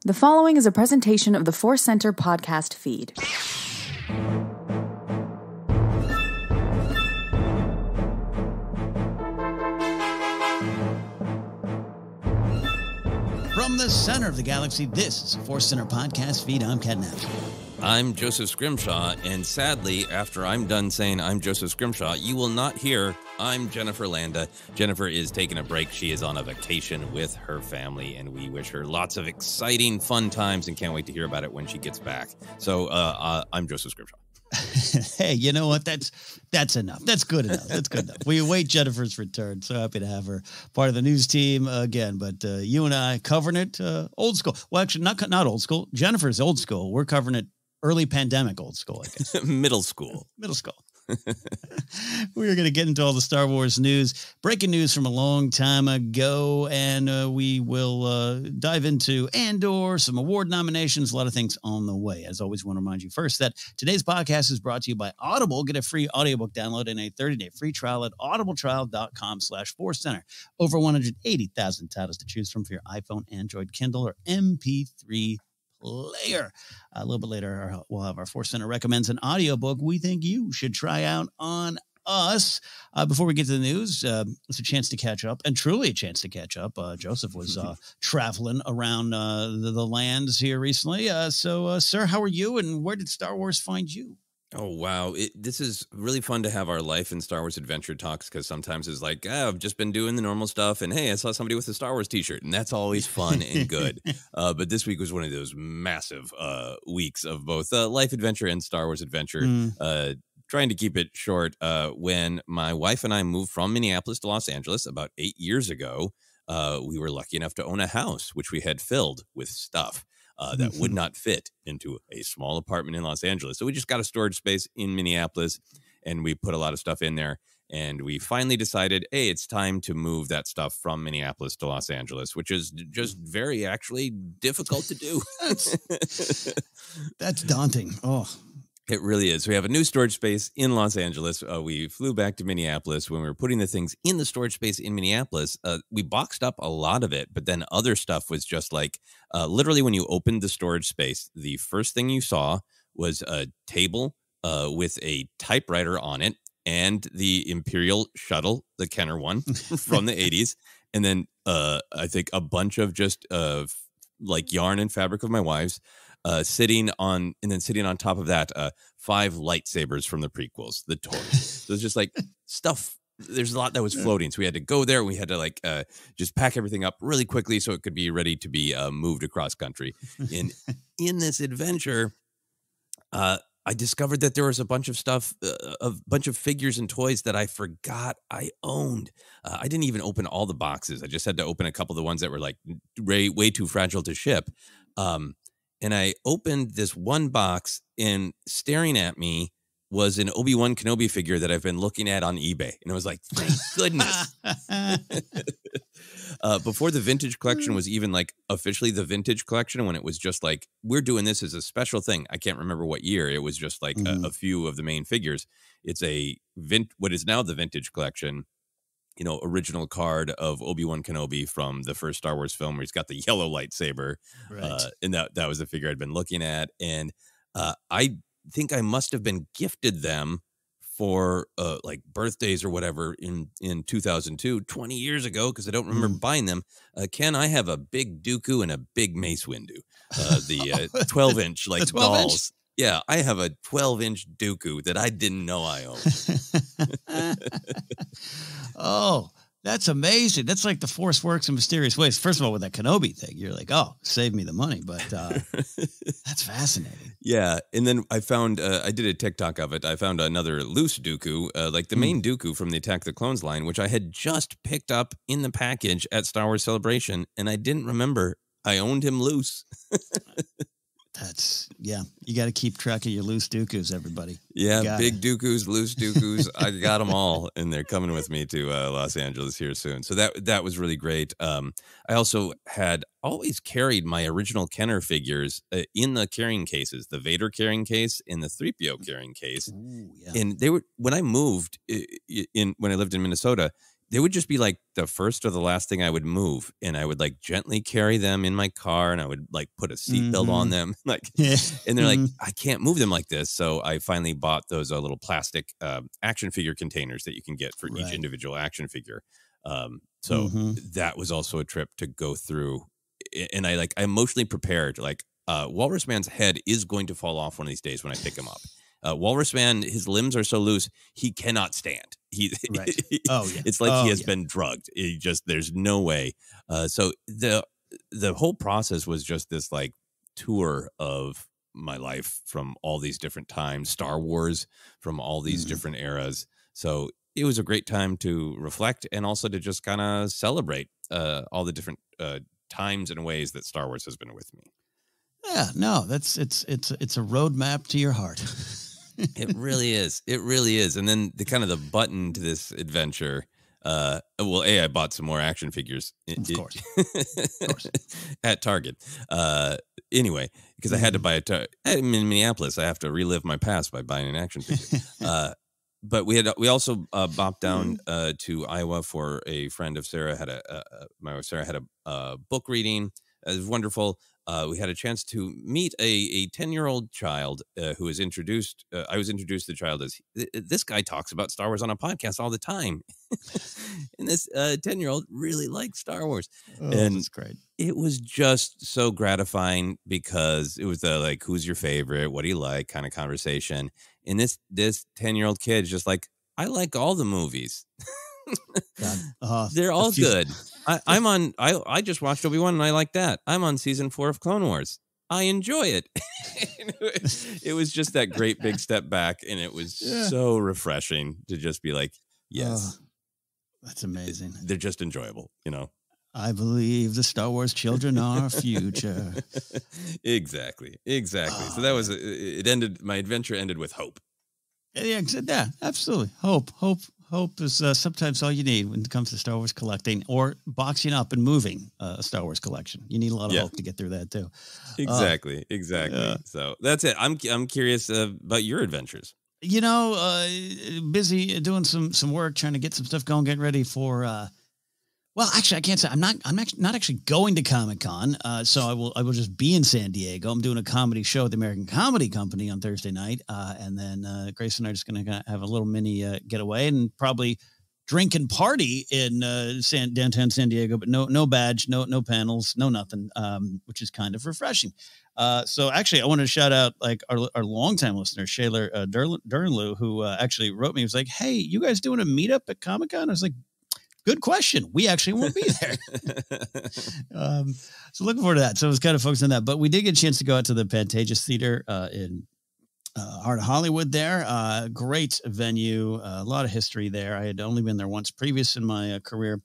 The following is a presentation of the ForceCenter podcast feed. From the center of the galaxy, this is a ForceCenter podcast feed. I'm Ken Napzok. I'm Joseph Scrimshaw, and sadly, after I'm done saying I'm Joseph Scrimshaw, you will not hear I'm Jennifer Landa. Jennifer is taking a break. She is on a vacation with her family, and we wish her lots of exciting, fun times and can't wait to hear about it when she gets back. So I'm Joseph Scrimshaw. Hey, you know what? That's enough. That's good enough. That's good enough. We await Jennifer's return. So happy to have her part of the news team again. But you and I covering it old school. Well, actually, not old school. Jennifer's old school. We're covering it early pandemic old school, I guess. Middle school. Middle school. We're going to get into all the Star Wars news, breaking news from a long time ago, and we will dive into Andor, some award nominations, a lot of things on the way. As always, I want to remind you first that today's podcast is brought to you by Audible. Get a free audiobook download and a 30-day free trial at audibletrial.com/ForceCenter. Over 180,000 titles to choose from for your iPhone, Android, Kindle, or MP3 player. A little bit later, we'll have our ForceCenter recommends an audiobook we think you should try out on us. Before we get to the news, it's a chance to catch up, and truly a chance to catch up. Joseph was traveling around the lands here recently. So, sir, how are you, and where did Star Wars find you? Oh, wow. This is really fun to have our life in Star Wars adventure talks, because sometimes it's like, I've just been doing the normal stuff, and hey, I saw somebody with a Star Wars t-shirt, and that's always fun and good. But this week was one of those massive weeks of both life adventure and Star Wars adventure. Trying to keep it short, when my wife and I moved from Minneapolis to Los Angeles about 8 years ago, we were lucky enough to own a house, which we had filled with stuff. That would not fit into a small apartment in Los Angeles. So we just got a storage space in Minneapolis, and we put a lot of stuff in there. And we finally decided, hey, it's time to move that stuff from Minneapolis to Los Angeles, which is just very actually difficult to do. That's daunting. Oh, it really is. We have a new storage space in Los Angeles. We flew back to Minneapolis. When we were putting the things in the storage space in Minneapolis, we boxed up a lot of it, but then other stuff was just like, literally when you opened the storage space, the first thing you saw was a table with a typewriter on it and the Imperial shuttle, the Kenner one from the 80s. And then I think a bunch of just like yarn and fabric of my wife's. Sitting on top of that, 5 lightsabers from the prequels, the toys. So it's just like stuff. There's a lot that was floating, so we had to go there. We had to just pack everything up really quickly so it could be ready to be moved across country. And in this adventure, I discovered that there was a bunch of stuff, a bunch of figures and toys that I forgot I owned. I didn't even open all the boxes. I just had to open a couple of the ones that were like way too fragile to ship. And I opened this one box, and staring at me was an Obi-Wan Kenobi figure that I've been looking at on eBay. And I was like, thank goodness. Before the vintage collection was even like officially the vintage collection, when it was just like, we're doing this as a special thing. I can't remember what year. It was just like a few of the main figures. It's what is now the vintage collection. Original card of Obi-Wan Kenobi from the first Star Wars film, where he's got the yellow lightsaber. Right. And that was the figure I'd been looking at. And I think I must have been gifted them for like birthdays or whatever in 2002, 20 years ago, because I don't remember buying them. Ken, I have a big Dooku and a big Mace Windu, the 12-inch like 12 balls. Inch? Yeah, I have a 12-inch Dooku that I didn't know I owned. Oh, that's amazing. That's like the Force works in mysterious ways. First of all, with that Kenobi thing, you're like, oh, save me the money. But that's fascinating. Yeah. And then I found, I did a TikTok of it. I found another loose Dooku, like the main Dooku from the Attack of the Clones line, which I had just picked up in the package at Star Wars Celebration. And I didn't remember I owned him loose. You got to keep track of your loose Dookus, everybody. Yeah, big Dookus, loose Dookus. I got them all, and they're coming with me to Los Angeles here soon. So that was really great. I also had always carried my original Kenner figures in the carrying cases, the Vader carrying case and the 3PO carrying case. Ooh, yeah. And they were, when I moved when I lived in Minnesota, they would just be like the first or the last thing I would move, and I would like gently carry them in my car, and I would like put a seatbelt on them, like, and they're like, I can't move them like this. So I finally bought those little plastic action figure containers that you can get for each individual action figure. So that was also a trip to go through, and I emotionally prepared, like, Walrus Man's head is going to fall off one of these days when I pick him up. Walrus Man, his limbs are so loose, he cannot stand. It's like he has been drugged. There's no way. So the whole process was just this like tour of my life from all these different times, Star Wars from all these different eras. So it was a great time to reflect and also to just kind of celebrate all the different times and ways that Star Wars has been with me. Yeah, no, it's a roadmap to your heart. It really is. It really is. And then the button to this adventure. I bought some more action figures. Of course. At Target. Anyway, because I had to buy in Minneapolis, I have to relive my past by buying an action figure. But we also bopped down to Iowa for a friend of Sarah my wife Sarah had a book reading. It was wonderful. We had a chance to meet a 10-year-old child who was introduced. I was introduced to the child as, this guy talks about Star Wars on a podcast all the time. And this 10-year-old really likes Star Wars. And that's great. It was just so gratifying because it was the like, who's your favorite? What do you like? Kind of conversation. And this 10-year-old kid is just like, I like all the movies. They're all good. I just watched Obi-Wan and I like that. I'm on season 4 of Clone Wars. I enjoy it. It was just that great big step back, and it was so refreshing to just be like, yes. That's amazing. They're just enjoyable, you know. I believe the Star Wars children are our future. Exactly. So that was it. Ended. My adventure ended with hope. Yeah, absolutely. Hope is sometimes all you need when it comes to Star Wars collecting or boxing up and moving a Star Wars collection. You need a lot of hope to get through that too. Exactly. So that's it. I'm curious about your adventures. You know, busy doing some work, trying to get some stuff going, getting ready for. Well, actually, I can't say I'm not actually going to Comic-Con. So I will just be in San Diego. I'm doing a comedy show at the American Comedy Company on Thursday night, and then Grace and I are just going to have a little mini getaway and probably drink and party in downtown San Diego. But no badge, no panels, no nothing, which is kind of refreshing. So actually, I wanted to shout out like our longtime listener, Shaler Dernlew, who actually wrote me. He was like, "Hey, you guys doing a meetup at Comic-Con?" I was like, good question. We actually won't be there. So looking forward to that. So it was kind of focused on that. But we did get a chance to go out to the Pantages Theater in Heart of Hollywood there. Great venue. A lot of history there. I had only been there once previous in my career.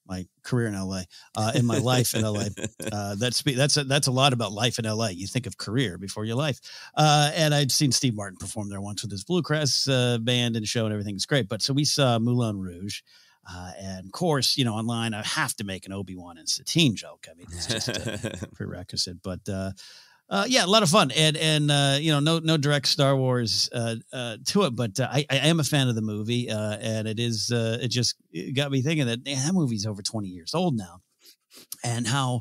My career in LA, in my life in LA. That's a lot about life in LA. You think of career before your life. And I'd seen Steve Martin perform there once with his Bluegrass band and show, and everything was great. But so we saw Moulin Rouge. And of course, you know, online, I have to make an Obi-Wan and Satine joke. I mean, it's just a prerequisite, but, yeah, a lot of fun and you know, no direct Star Wars to it, but I am a fan of the movie, and it just got me thinking that that movie's over 20 years old now, and how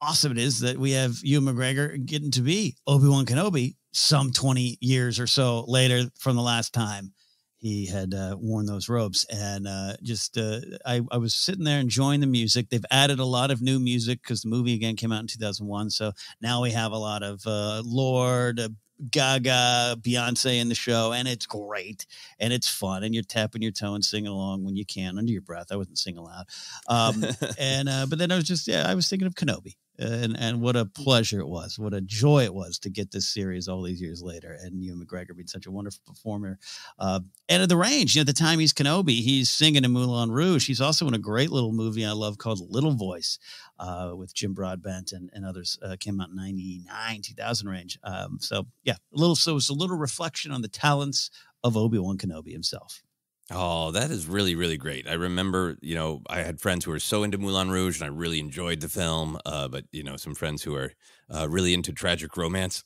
awesome it is that we have Ewan McGregor getting to be Obi-Wan Kenobi some 20 years or so later from the last time he had worn those robes. And I was sitting there enjoying the music. They've added a lot of new music because the movie again came out in 2001. So now we have a lot of Lord, Gaga, Beyonce in the show, and it's great and it's fun. And you're tapping your toe and singing along when you can under your breath. I wasn't singing loud. But then I was thinking of Kenobi. And what a pleasure it was. What a joy it was to get this series all these years later. And Ewan McGregor being such a wonderful performer. And at the range, you know, at the time he's Kenobi, he's singing in Moulin Rouge. He's also in a great little movie I love called Little Voice with Jim Broadbent and others. Came out in 99, 2000 range. So yeah, it was a little reflection on the talents of Obi-Wan Kenobi himself. Oh, that is really, really great. I remember, I had friends who were so into Moulin Rouge, and I really enjoyed the film. But some friends who are really into tragic romance.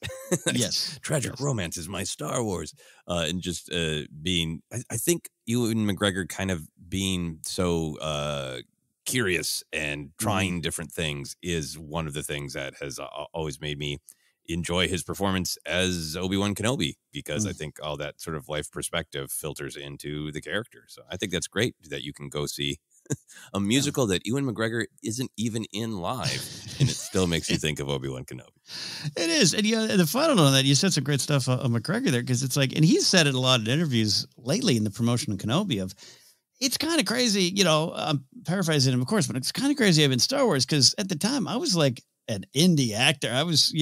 Yes, Tragic romance is my Star Wars, and just being. I think Ewan McGregor kind of being so curious and trying different things is one of the things that has always made me enjoy his performance as Obi-Wan Kenobi, because I think all that sort of life perspective filters into the character. So I think that's great that you can go see a musical that Ewan McGregor isn't even in live, and it still makes you think of Obi-Wan Kenobi. It is. And the final note on that, you said some great stuff on McGregor there, because it's like, and he's said it a lot in interviews lately in the promotion of Kenobi of, it's kind of crazy, I'm paraphrasing him, of course, but it's kind of crazy having Star Wars, because at the time I was like an indie actor. I was,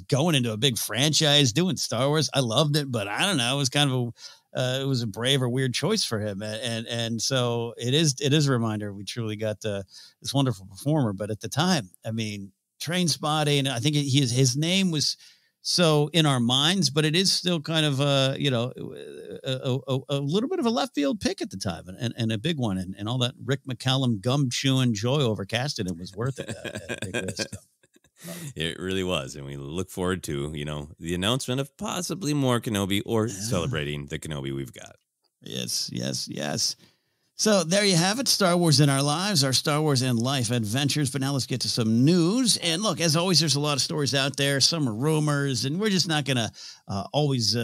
going into a big franchise, doing Star Wars. I loved it, but I don't know. It was kind of it was a brave or weird choice for him. And so it is a reminder. We truly got this wonderful performer, but at the time, I mean, Trainspotting, I think his name was so in our minds, but it is still kind of a little bit of a left field pick at the time, and a big one, and all that Rick McCallum gum chewing joy overcasted it was worth it. At big risk, so. It really was, and we look forward to the announcement of possibly more Kenobi, or celebrating the Kenobi we've got. Yes. So there you have it, Star Wars in our lives, our Star Wars in life adventures. But now let's get to some news. And look, as always, there's a lot of stories out there. Some are rumors, and we're just not going to always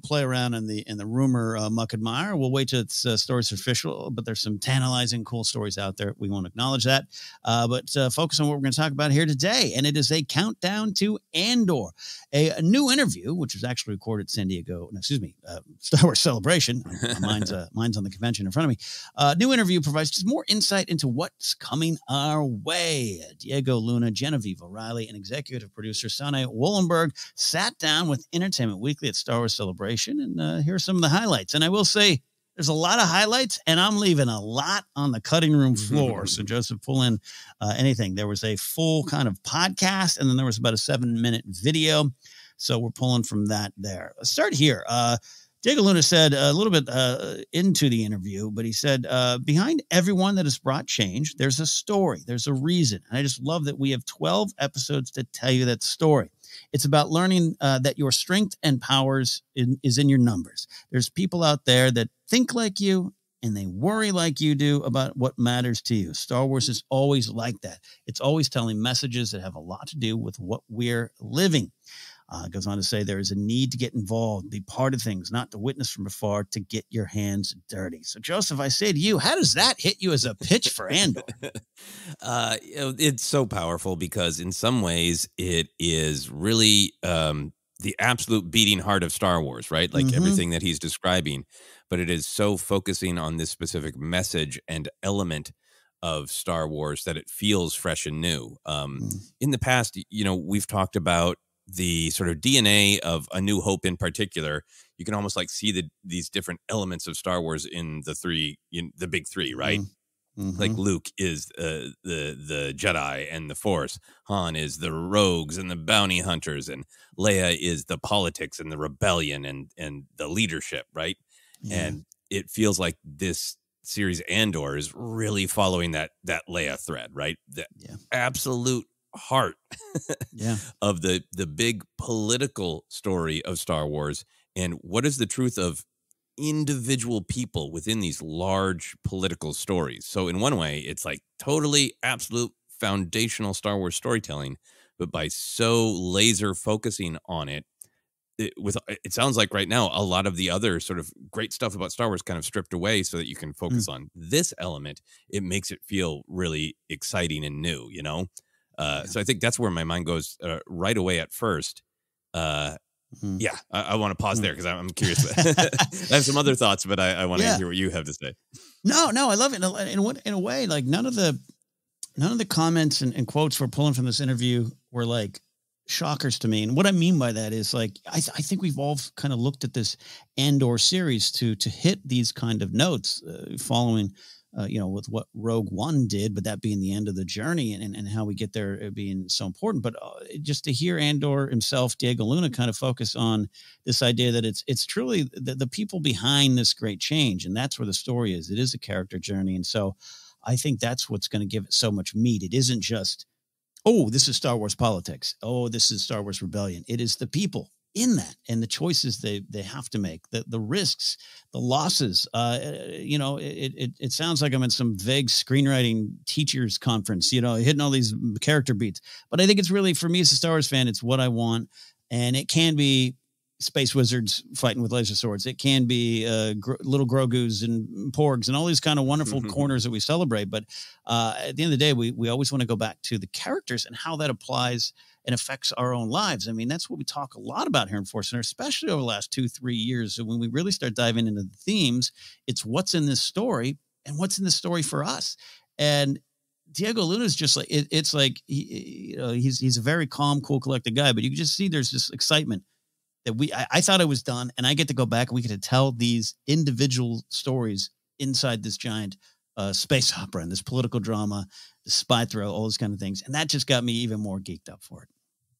play around in the rumor muck and mire. We'll wait till it's stories official, but there's some tantalizing, cool stories out there. We want to acknowledge that. But focus on what we're going to talk about here today. And it is a countdown to Andor, a new interview, which was actually recorded at Star Wars Celebration. Mine's on the convention in front of me. New interview provides just more insight into what's coming our way. Diego Luna, Genevieve O'Reilly, and executive producer Sanne Wohlenberg sat down with Entertainment Weekly at Star Wars Celebration, and here are some of the highlights. And I will say, there's a lot of highlights, and I'm leaving a lot on the cutting room floor. So, Joseph, pull in anything. There was a full kind of podcast, and then there was about a 7-minute video. So we're pulling from that there. Let's start here. Diego Luna said a little bit into the interview, but he said, behind everyone that has brought change, there's a story. There's a reason. And I just love that we have 12 episodes to tell you that story. It's about learning that your strength and powers is in your numbers. There's people out there that think like you, and they worry like you do about what matters to you. Star Wars is always like that. It's always telling messages that have a lot to do with what we're living. Goes on to say there is a need to get involved, be part of things, not to witness from afar, to get your hands dirty. So, Joseph, I say to you, how does that hit you as a pitch for Andor? It's so powerful, because in some ways it is really the absolute beating heart of Star Wars, right? Like everything that he's describing, but it is so focusing on this specific message and element of Star Wars that it feels fresh and new. In the past, we've talked about the sort of DNA of A New Hope in particular. You can almost like see these different elements of Star Wars in the big three, right? Like Luke is the Jedi and the Force. Han is the rogues and the bounty hunters, and Leia is the politics and the rebellion and the leadership, right? Yeah. And it feels like this series Andor is really following that Leia thread, right? The absolute heart of the big political story of Star Wars, and what is the truth of individual people within these large political stories. So in one way, it's like totally absolute foundational Star Wars storytelling, but by so laser focusing on it sounds like right now a lot of the other sort of great stuff about Star Wars kind of stripped away so that you can focus on this element. It makes it feel really exciting and new, So I think that's where my mind goes right away at first. I want to pause there because I'm curious. I have some other thoughts, but I want to hear what you have to say. No, I love it. In a way, like none of the comments and quotes we're pulling from this interview were like shockers to me. And what I mean by that is like, I think we've all kind of looked at this Andor series to hit these kind of notes following with what Rogue One did, but that being the end of the journey and how we get there being so important. But just to hear Andor himself, Diego Luna, kind of focus on this idea that it's truly the people behind this great change. And that's where the story is. It is a character journey. And so I think that's what's going to give it so much meat. It isn't just, oh, this is Star Wars politics. Oh, this is Star Wars rebellion. It is the people in that and the choices they have to make, the risks, the losses. It sounds like I'm in some vague screenwriting teachers conference, hitting all these character beats. But I think it's really, for me as a Star Wars fan, it's what I want. And it can be space wizards fighting with laser swords. It can be little Grogus and Porgs and all these kind of wonderful corners that we celebrate. But at the end of the day, we always want to go back to the characters and how that applies and affects our own lives. I mean, that's what we talk a lot about here in ForceCenter, especially over the last 2-3 years. So when we really start diving into the themes, it's what's in this story and what's in the story for us. And Diego Luna is just like, it's like, he's a very calm, cool, collected guy, but you can just see there's this excitement that I thought I was done, and I get to go back and we get to tell these individual stories inside this giant space opera and this political drama, the spy thrill, all those kind of things. And that just got me even more geeked up for it.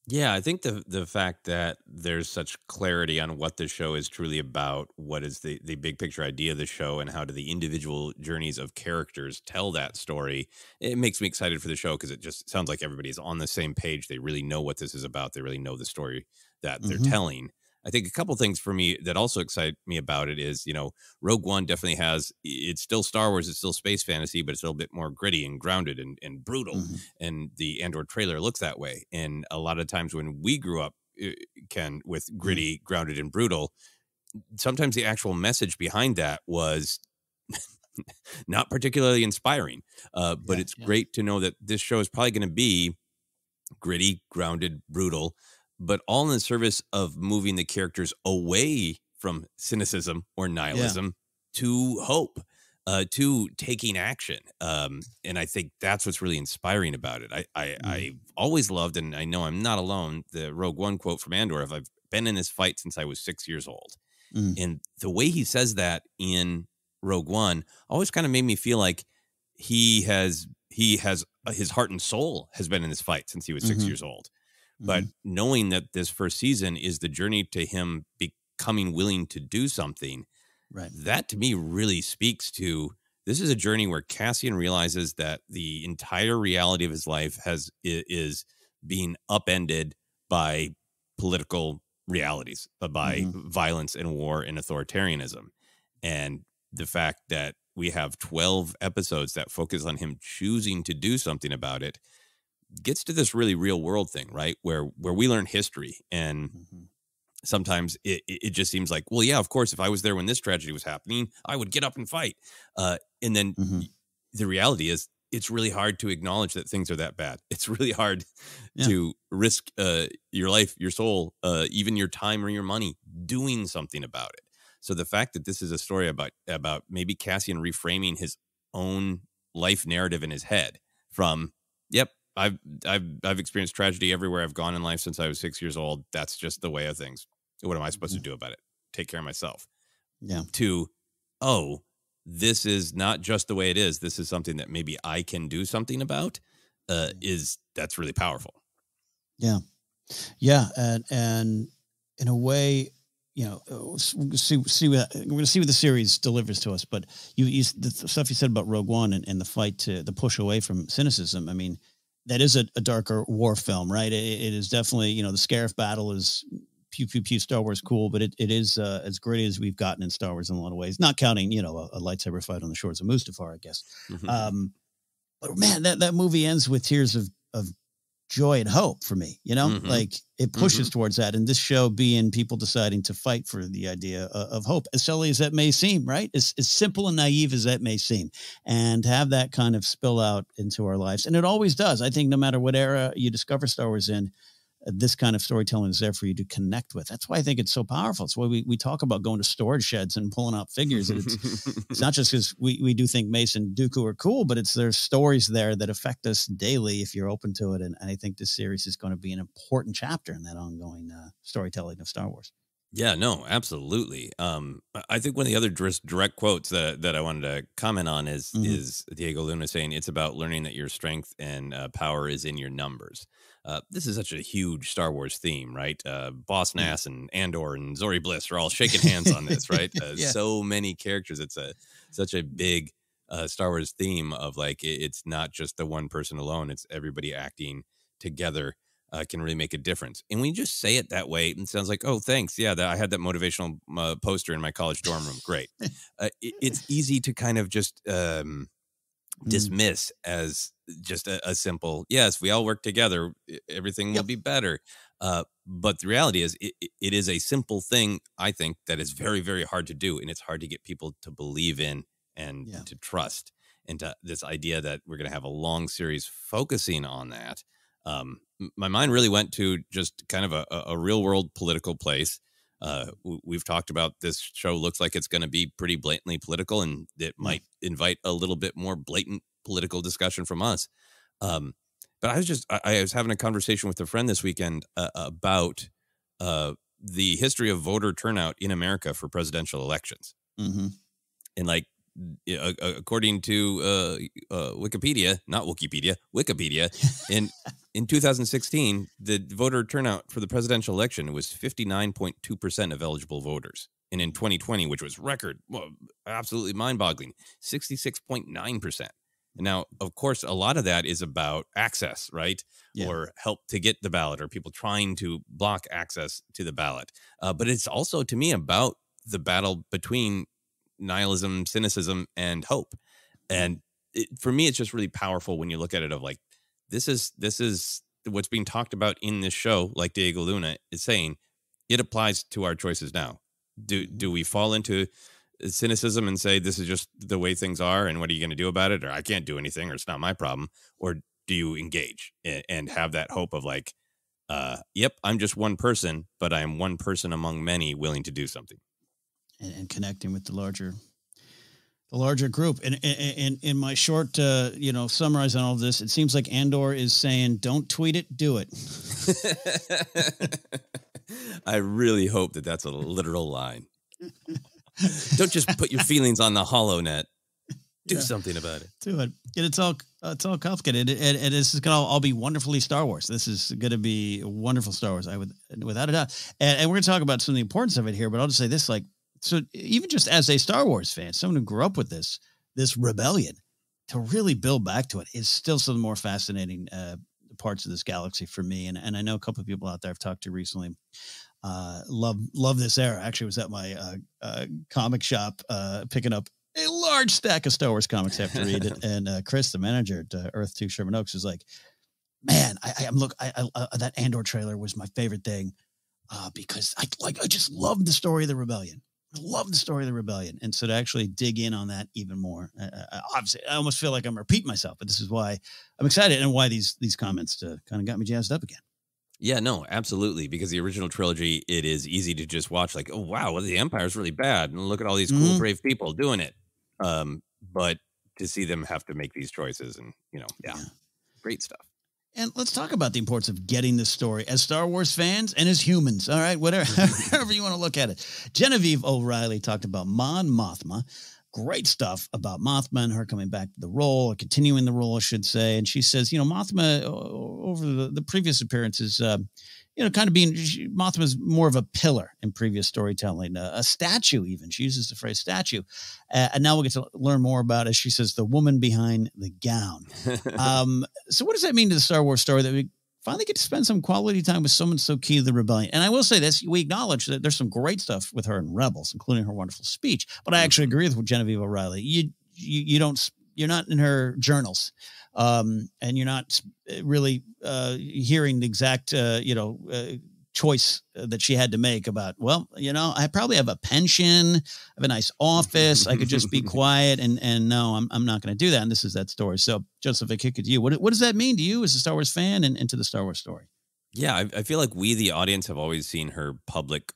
Yeah, I think the fact that there's such clarity on what the show is truly about, what is the big picture idea of the show, and how do the individual journeys of characters tell that story, it makes me excited for the show because it just sounds like everybody's on the same page. They really know what this is about. They really know the story that they're telling. I think a couple things for me that also excite me about it is, Rogue One definitely it's still Star Wars, it's still space fantasy, but it's a little bit more gritty and grounded and brutal. And the Andor trailer looks that way. And a lot of times when we grew up, Ken, with gritty, grounded, and brutal, sometimes the actual message behind that was not particularly inspiring. But it's great to know that this show is probably going to be gritty, grounded, brutal, but all in the service of moving the characters away from cynicism or nihilism to hope, to taking action. And I think that's what's really inspiring about it. I've always loved, and I know I'm not alone, the Rogue One quote from Andor, I've been in this fight since I was 6 years old. And the way he says that in Rogue One always kind of made me feel like he has his heart and soul has been in this fight since he was 6 years old. But knowing that this first season is the journey to him becoming willing to do something, that to me really speaks to, this is a journey where Cassian realizes that the entire reality of his life is being upended by political realities, by violence and war and authoritarianism. And the fact that we have 12 episodes that focus on him choosing to do something about it gets to this really real world thing, right? Where we learn history, and sometimes it just seems like, well, yeah, of course, if I was there when this tragedy was happening, I would get up and fight. And then the reality is, it's really hard to acknowledge that things are that bad. It's really hard to risk your life, your soul, even your time or your money doing something about it. So the fact that this is a story about maybe Cassian reframing his own life narrative in his head from, yep, I've experienced tragedy everywhere I've gone in life since I was 6 years old. That's just the way of things. What am I supposed to do about it? Take care of myself. Yeah. To, oh, this is not just the way it is. This is something that maybe I can do something about. That's really powerful. Yeah. Yeah. And in a way, we'll see we're going to see what the series delivers to us. But the stuff you said about Rogue One and the fight the push away from cynicism. I mean, that is a darker war film, right? It is definitely, the Scarif battle is pew, pew, pew, Star Wars cool, but it is as gritty as we've gotten in Star Wars in a lot of ways, not counting, a lightsaber fight on the shores of Mustafar, I guess. But man, that movie ends with tears of joy and hope for me, like it pushes towards that. And this show being people deciding to fight for the idea of hope, as silly as that may seem, right? As simple and naive as that may seem, and have that kind of spill out into our lives. And it always does. I think no matter what era you discover Star Wars in, this kind of storytelling is there for you to connect with. That's why I think it's so powerful. It's why we talk about going to storage sheds and pulling out figures. And it's not just because we do think Mace and Dooku are cool, but there's stories there that affect us daily if you're open to it. And I think this series is going to be an important chapter in that ongoing storytelling of Star Wars. Yeah, no, absolutely. I think one of the other direct quotes that I wanted to comment on is Diego Luna saying it's about learning that your strength and power is in your numbers. This is such a huge Star Wars theme, right? Boss Nass and Andor and Zori Bliss are all shaking hands on this, right? Yeah. So many characters. It's such a big Star Wars theme of like it's not just the one person alone; it's everybody acting together. Can really make a difference. And when you just say it that way, it sounds like, oh, thanks. Yeah, I had that motivational poster in my college dorm room. Great. It's easy to kind of just dismiss as just a simple, yes, we all work together, everything will be better. But the reality is it is a simple thing, I think, that is very, very hard to do. And it's hard to get people to believe in and to trust. And to this idea that we're going to have a long series focusing on that. My mind really went to just kind of a real world political place. We've talked about this show looks like it's going to be pretty blatantly political, and it might invite a little bit more blatant political discussion from us. But I was having a conversation with a friend this weekend about the history of voter turnout in America for presidential elections. And like, according to Wikipedia, not Wikipedia, Wikipedia, in 2016, the voter turnout for the presidential election was 59.2% of eligible voters. And in 2020, which was record, absolutely mind-boggling, 66.9%. And now, of course, a lot of that is about access, right? Or help to get the ballot, or people trying to block access to the ballot. But it's also, to me, about the battle between nihilism, cynicism, and hope. And for me, it's just really powerful when you look at it of like, this is what's being talked about in this show, like Diego Luna is saying, it applies to our choices now. Do we fall into cynicism and say, this is just the way things are, and what are you going to do about it? Or I can't do anything, or it's not my problem. Or do you engage and have that hope of like, yep, I'm just one person, but I am one person among many willing to do something. And connecting with the larger group. And in my short, summarize on all of this, it seems like Andor is saying, don't tweet it, do it. I really hope that that's a literal line. Don't just put your feelings on the HoloNet. Do something about it. Do it. And it's all complicated. And this is going to all be wonderfully Star Wars. This is going to be wonderful Star Wars, without a doubt. And we're going to talk about some of the importance of it here, but I'll just say this, like, so even just as a Star Wars fan, someone who grew up with this rebellion, to really build back to it is still some of the more fascinating parts of this galaxy for me. And I know a couple of people out there I've talked to recently love this era. Actually, was at my comic shop picking up a large stack of Star Wars comics I have to read it. And Chris, the manager at Earth 2 Sherman Oaks, was like, man, that Andor trailer was my favorite thing because I just loved the story of the rebellion. I love the story of the rebellion. And so to actually dig in on that even more, obviously, I almost feel like I'm repeating myself, but this is why I'm excited and why these comments kind of got me jazzed up again. Yeah, no, absolutely. Because the original trilogy, it is easy to just watch like, oh, wow, well, the Empire's really bad. And look at all these cool, brave people doing it. But to see them have to make these choices and, great stuff. And let's talk about the importance of getting this story as Star Wars fans and as humans. All right, however you want to look at it. Genevieve O'Reilly talked about Mon Mothma. Great stuff about Mothma and her coming back to the role, or continuing the role, I should say. And she says, Mothma over the previous appearances, kind of Mothma's more of a pillar in previous storytelling, a statue even. She uses the phrase statue. And now we'll get to learn more about, as she says, the woman behind the gown. So what does that mean to the Star Wars story that we finally get to spend some quality time with someone so key to the rebellion? And I will say this, we acknowledge that there's some great stuff with her in Rebels, including her wonderful speech. But I actually agree with Genevieve O'Reilly. You're not in her journals. And you're not really hearing the exact, choice that she had to make about, I probably have a pension, I have a nice office, I could just be quiet, and no, I'm not going to do that. And this is that story. So, Joseph, I kick it to you. What does that mean to you as a Star Wars fan and to the Star Wars story? Yeah, I feel like we, the audience, have always seen her public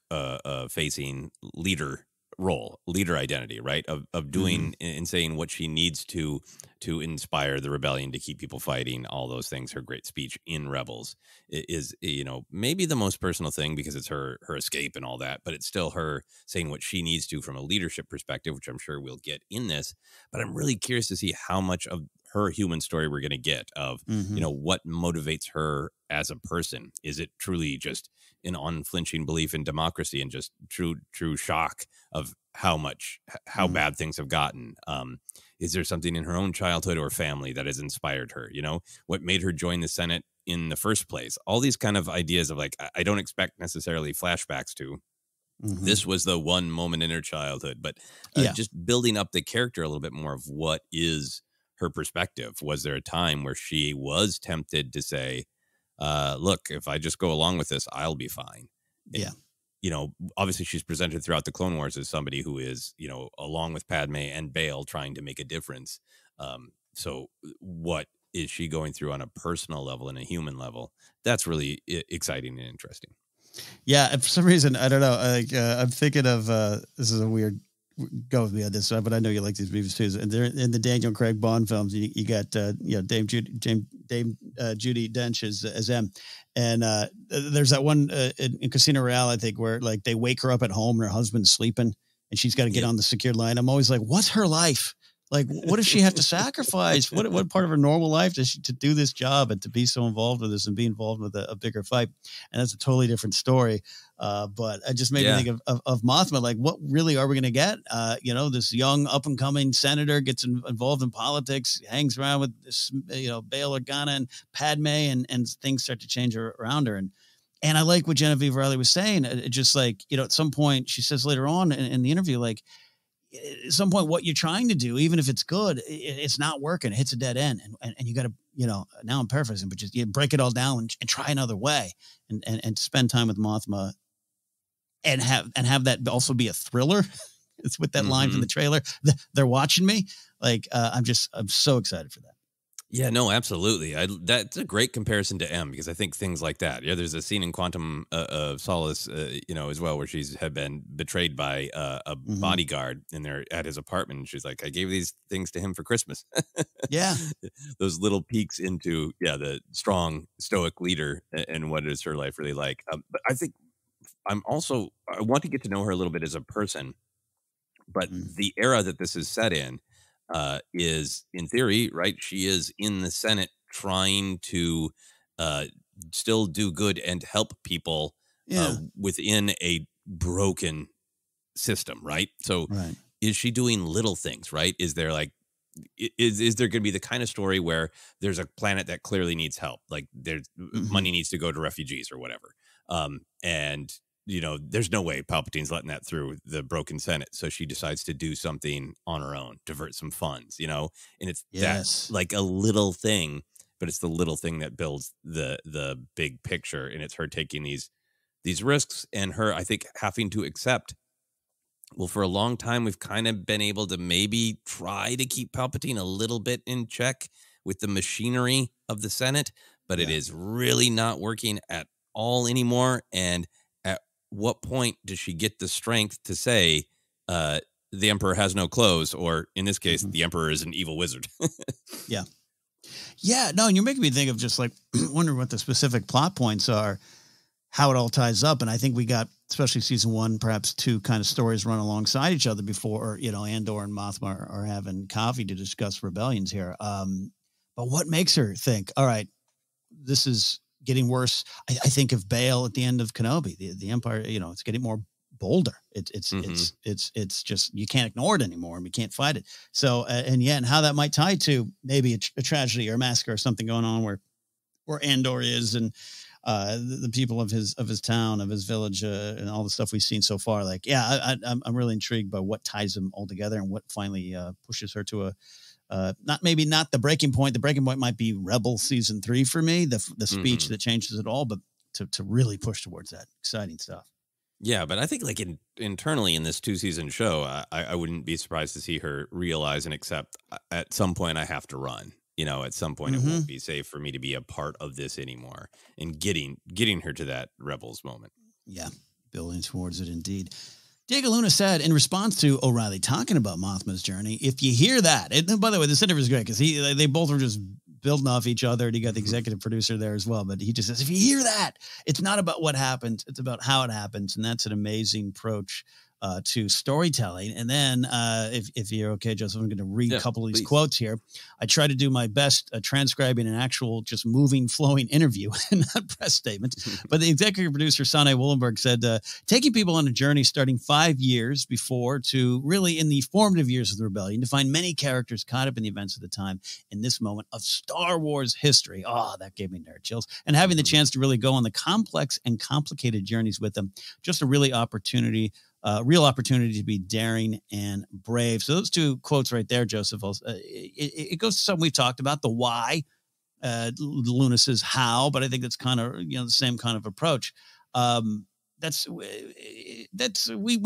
facing leader role, leader identity, right? Of doing and saying what she needs to inspire the rebellion, to keep people fighting, all those things. Her great speech in Rebels is, maybe the most personal thing because it's her escape and all that, but it's still her saying what she needs to from a leadership perspective, which I'm sure we'll get in this. But I'm really curious to see how much of her human story we're going to get of, what motivates her as a person. Is it truly just an unflinching belief in democracy and just true shock of how bad things have gotten? Is there something in her own childhood or family that has inspired her? What made her join the Senate in the first place? All these kind of ideas of like, I don't expect necessarily flashbacks to. This was the one moment in her childhood, but just building up the character a little bit more of what is her perspective. Was there a time where she was tempted to say, look, if I just go along with this, I'll be fine? And, obviously she's presented throughout the Clone Wars as somebody who is, along with Padme and Bail, trying to make a difference. So what is she going through on a personal level and a human level? That's really exciting and interesting. Yeah, for some reason, I don't know. I'm thinking of this is a weird go with me on this, but I know you like these movies too. And they're in the Daniel Craig Bond films. You got Dame Judi Dench as M, and there's that one in Casino Royale, I think, where like they wake her up at home and her husband's sleeping, and she's got to get on the secured line. I'm always like, what's her life? Like, what does she have to sacrifice? What part of her normal life does she to do this job and to be so involved with this and be involved with a bigger fight? And that's a totally different story. But it just made me think of Mothma. Like, what really are we going to get? This young up and coming senator gets involved in politics, hangs around with this, Bail Organa and Padme, and things start to change around her. And I like what Genevieve O'Reilly was saying. It just like, at some point, she says later on in the interview, like, at some point, what you're trying to do, even if it's good, it's not working. It hits a dead end. And you got to, now I'm paraphrasing, but just break it all down and try another way and spend time with Mothma and have that also be a thriller. It's with that line from the trailer. They're watching me. Like, I'm so excited for that. Yeah, no, absolutely. That's a great comparison to M, because I think things like that. Yeah, there's a scene in Quantum of Solace, as well, where she's had been betrayed by a bodyguard, and they're at his apartment. And she's like, "I gave these things to him for Christmas." Yeah, those little peeks into the strong, stoic leader and what is her life really like. But I think I want to get to know her a little bit as a person. But the era that this is set in is, in theory, right? She is in the Senate trying to still do good and help people within a broken system, right? So is she doing little things, right? Is there like, is there going to be the kind of story where there's a planet that clearly needs help? Like there's money needs to go to refugees or whatever. And there's no way Palpatine's letting that through the broken Senate. So she decides to do something on her own, divert some funds, and it's that's like a little thing, but it's the little thing that builds the big picture. And it's her taking these risks, and her, I think, having to accept, well, for a long time, we've kind of been able to maybe try to keep Palpatine a little bit in check with the machinery of the Senate, but it is really not working at all anymore. And what point does she get the strength to say the Emperor has no clothes, or in this case, the Emperor is an evil wizard? Yeah, no, and you're making me think of just like wondering what the specific plot points are, how it all ties up. And I think we got, especially season 1, perhaps 2 kind of stories run alongside each other before, Andor and Mothma are having coffee to discuss rebellions here. But what makes her think, all right, this is getting worse? I think of Bail at the end of Kenobi, the Empire, it's getting more bolder. It's just, you can't ignore it anymore, and we can't fight it. So, and how that might tie to maybe a tragedy or a massacre or something going on where Andor is, and the people of his town, of his village, and all the stuff we've seen so far. Like, I'm really intrigued by what ties them all together and what finally pushes her to not the breaking point. The breaking point might be Rebel season 3 for me, the speech that changes it all, but to really push towards that exciting stuff. Yeah, but I think like internally in this 2-season show, I wouldn't be surprised to see her realize and accept at some point I have to run. At some point it won't be safe for me to be a part of this anymore, and getting her to that Rebels moment. Yeah, building towards it indeed. Diego Luna said in response to O'Reilly talking about Mothma's journey, if you hear that, and by the way, this interview is great because they both are just building off each other, and you got the executive producer there as well. But he just says, if you hear that, it's not about what happens, it's about how it happens, and that's an amazing approach to storytelling. And then if you're okay, Joseph, I'm going to read a couple of these quotes here. I try to do my best transcribing an actual just moving, flowing interview and not press statements. But the executive producer, Sanne Wohlenberg, said, taking people on a journey starting 5 years before to really in the formative years of the rebellion to find many characters caught up in the events of the time in this moment of Star Wars history. Oh, that gave me nerd chills. And having the chance to really go on the complex and complicated journeys with them, just a real opportunity to be daring and brave. So those two quotes right there, Joseph, it goes to something we've talked about, the why. Luna says how, but I think that's kind of, the same kind of approach. We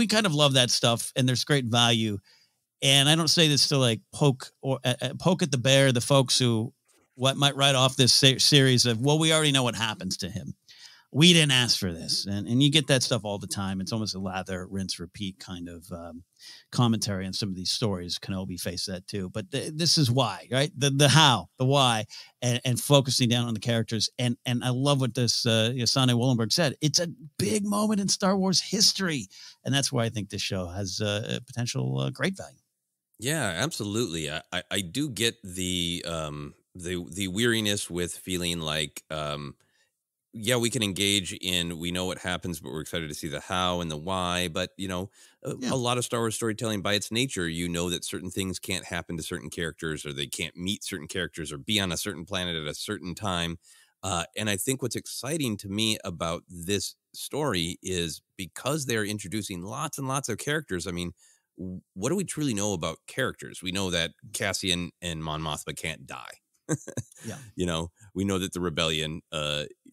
kind of love that stuff, and there's great value. And I don't say this to like poke at the bear, the folks who might write off this series of, well, we already know what happens to him. We didn't ask for this. And you get that stuff all the time. It's almost a lather, rinse, repeat kind of commentary on some of these stories. Kenobi faced that too. But this is why, right? The how, the why, and focusing down on the characters. And I love what this Sanne Wohlenberg said. It's a big moment in Star Wars history. And that's why I think this show has a potential great value. Yeah, absolutely. I do get the weariness with feeling like, yeah, we can engage in, we know what happens, but we're excited to see the how and the why. But, a lot of Star Wars storytelling by its nature, that certain things can't happen to certain characters, or they can't meet certain characters or be on a certain planet at a certain time. And I think what's exciting to me about this story is because they're introducing lots and lots of characters. I mean, what do we truly know about characters? We know that Cassian and Mon Mothma can't die. Yeah. We know that the rebellion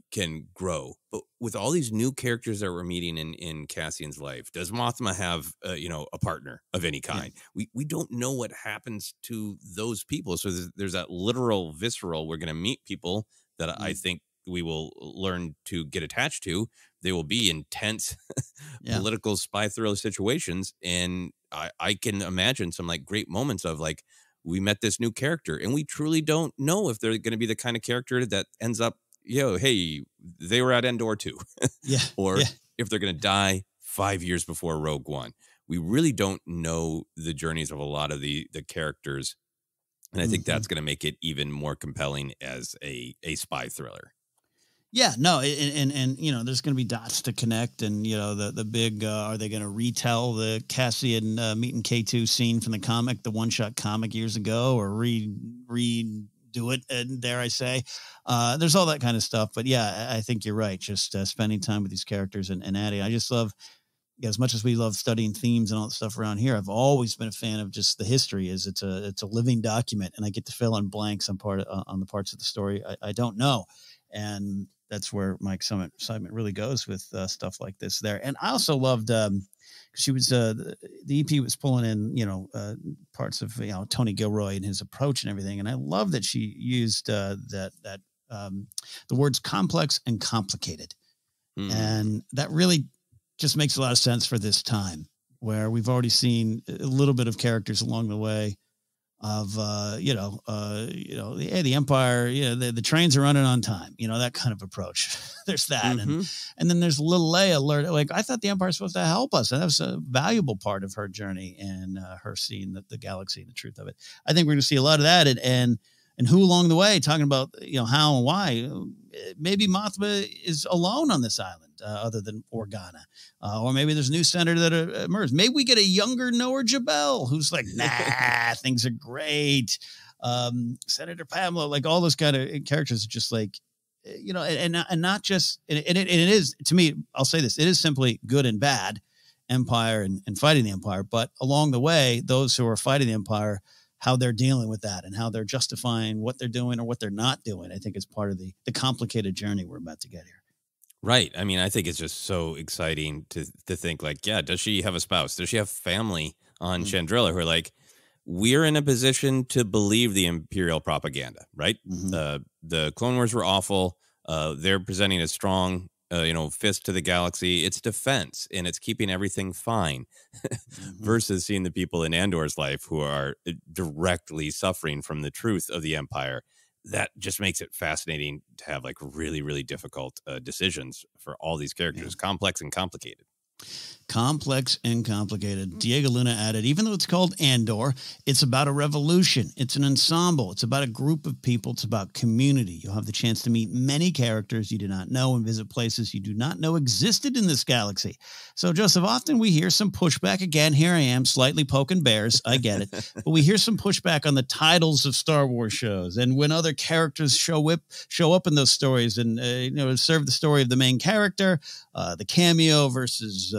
can grow, but with all these new characters that we're meeting in Cassian's life, does Mothma have a partner of any kind? Yeah. We don't know what happens to those people. So there's that literal, visceral. We're going to meet people that I think we will learn to get attached to. They will be intense political spy thriller situations, and I can imagine some like great moments of like, we met this new character and we truly don't know if they're going to be the kind of character that ends up, hey, they were at Andor too. Or if they're going to die 5 years before Rogue One. We really don't know the journeys of a lot of the characters. And I think that's going to make it even more compelling as a spy thriller. Yeah, no, and there's going to be dots to connect, and the big are they going to retell the Cassian meeting K2 scene from the comic, the one-shot comic years ago, or redo it? Dare I say? There's all that kind of stuff, but yeah, I think you're right. Just spending time with these characters and adding. I just love, as much as we love studying themes and all that stuff around here, I've always been a fan of just the history. It's a living document, and I get to fill in blanks on the parts of the story I don't know, and that's where my excitement really goes with stuff like this there. And I also loved she was the EP was pulling in parts of Tony Gilroy and his approach and everything, and I love that she used the words complex and complicated, and that really just makes a lot of sense for this time where we've already seen a little bit of characters along the way of the Empire, the trains are running on time, that kind of approach. There's that, and then there's little Leia alert. Like, I thought the Empire was supposed to help us, and that was a valuable part of her journey and her seeing the galaxy and the truth of it. I think we're going to see a lot of that, and who along the way talking about how and why. Maybe Mothma is alone on this island, other than Organa, or maybe there's a new senator that emerged. Maybe we get a younger Noah Jabel who's like, nah, things are great. Senator Pamela, like all those kind of characters, are just like, and not just, and it is, to me, I'll say this, it is simply good and bad, Empire and fighting the Empire, but along the way, those who are fighting the Empire, how they're dealing with that and how they're justifying what they're doing or what they're not doing, I think is part of the complicated journey we're about to get here. Right. I mean, I think it's just so exciting to think like, does she have a spouse? Does she have family on Chandrilla who are like, we're in a position to believe the Imperial propaganda, right? The Clone Wars were awful. They're presenting a strong fist to the galaxy. It's defense, and it's keeping everything fine. Versus seeing the people in Andor's life who are directly suffering from the truth of the Empire. That just makes it fascinating to have like really, really difficult decisions for all these characters, complex and complicated. Complex and complicated. Diego Luna added, even though it's called Andor, it's about a revolution. It's an ensemble. It's about a group of people. It's about community. You'll have the chance to meet many characters you do not know and visit places you do not know existed in this galaxy. So, Joseph, often we hear some pushback. Again, here I am, slightly poking bears. I get it. But we hear some pushback on the titles of Star Wars shows. And when other characters show up in those stories and, serve the story of the main character, the cameo versus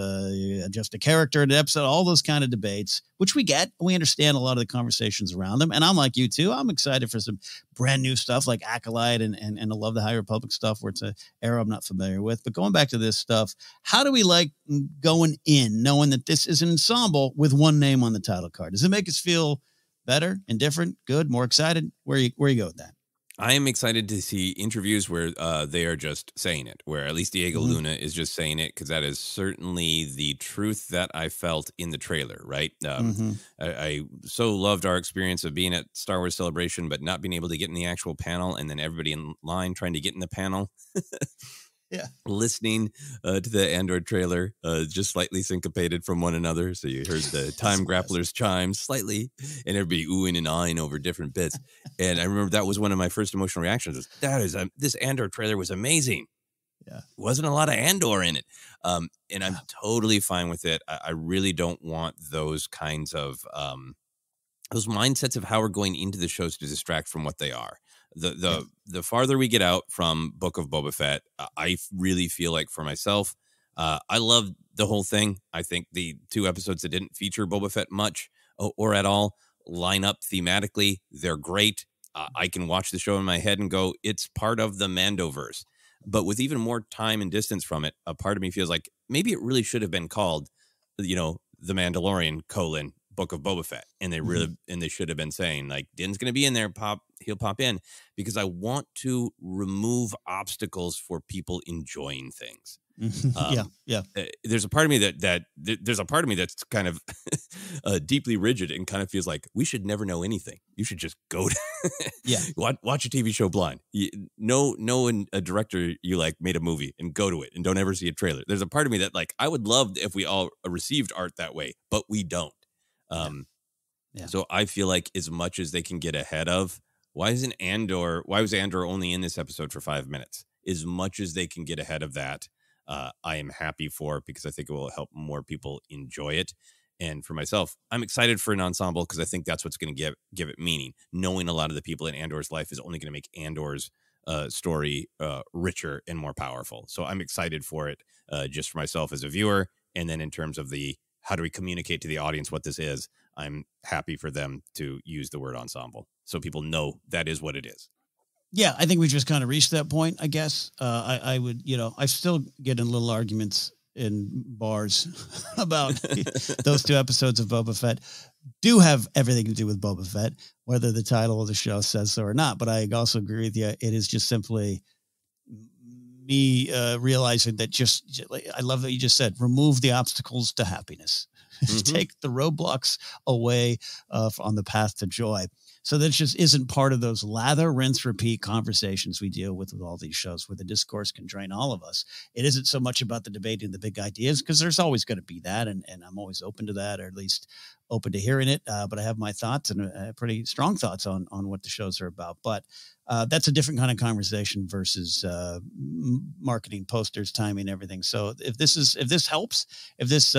just a character in an episode, all those kind of debates, which we get. We understand a lot of the conversations around them. And I'm like you too. I'm excited for some brand new stuff like Acolyte and I love the High Republic stuff where it's an era I'm not familiar with. But going back to this stuff, how do we like going in knowing that this is an ensemble with one name on the title card? Does it make us feel better and different, good, more excited? Where you go with that? I am excited to see interviews where they are just saying it, where at least Diego Luna is just saying it, because that is certainly the truth that I felt in the trailer, right? I so loved our experience of being at Star Wars Celebration, but not being able to get in the actual panel, and then everybody in line trying to get in the panel. Listening to the Andor trailer, just slightly syncopated from one another. So you heard the time grapplers chime slightly and everybody oohing and ahhing over different bits. And I remember that was one of my first emotional reactions. This Andor trailer was amazing. Yeah. Wasn't a lot of Andor in it. And I'm totally fine with it. I really don't want those kinds of those mindsets of how we're going into the shows to distract from what they are. The farther we get out from Book of Boba Fett, I really feel like for myself, I love the whole thing. I think the 2 episodes that didn't feature Boba Fett much or at all line up thematically. They're great. I can watch the show in my head and go, it's part of the Mandoverse. But with even more time and distance from it, a part of me feels like maybe it really should have been called, The Mandalorian : Book of Boba Fett, and they really and they should have been saying like Din's going to be in there, he'll pop in, because I want to remove obstacles for people enjoying things. There's a part of me there's a part of me that's kind of deeply rigid and kind of feels like we should never know anything. You should just go to watch a TV show blind. Know a director you like made a movie and go to it and don't ever see a trailer. There's a part of me that like I would love if we all received art that way, but we don't. So I feel like as much as they can get ahead of, why was Andor only in this episode for 5 minutes? As much as they can get ahead of that, I am happy for it, because I think it will help more people enjoy it. And for myself, I'm excited for an ensemble because I think that's what's going to give it meaning. Knowing a lot of the people in Andor's life is only going to make Andor's story richer and more powerful. So I'm excited for it, just for myself as a viewer. And then in terms of how do we communicate to the audience what this is, I'm happy for them to use the word ensemble so people know that is what it is. Yeah, I think we just kind of reached that point, I guess. I would, I still get in little arguments in bars about those 2 episodes of Boba Fett do have everything to do with Boba Fett, whether the title of the show says so or not. But I also agree with you. It is just simply me realizing that I love that you just said, remove the obstacles to happiness. Take the roadblocks away on the path to joy. So that just isn't part of those lather, rinse, repeat conversations we deal with all these shows where the discourse can drain all of us. It isn't so much about the debate and the big ideas, because there's always going to be that. And I'm always open to that, or at least open to hearing it. But I have my thoughts and pretty strong thoughts on what the shows are about. But that's a different kind of conversation versus marketing, posters, timing, everything. So if this helps, if this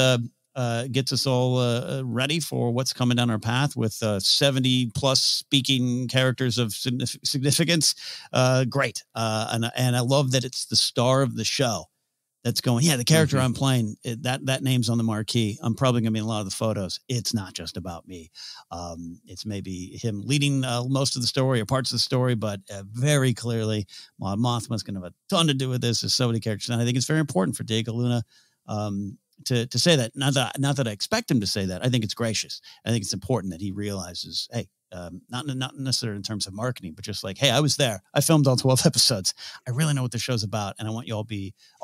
gets us all ready for what's coming down our path with 70 plus speaking characters of significance, great. And I love that it's the star of the show that's going, the character I'm playing, that name's on the marquee. I'm probably going to be in a lot of the photos. It's not just about me. It's maybe him leading most of the story or parts of the story, but very clearly Mon Mothma's going to have a ton to do with this. There's so many characters. And I think it's very important for Diego Luna to say that. Not that I expect him to say that. I think it's gracious. I think it's important that he realizes, hey, not necessarily in terms of marketing, but just like, hey, I was there. I filmed all 12 episodes. I really know what the show's about, and I want you all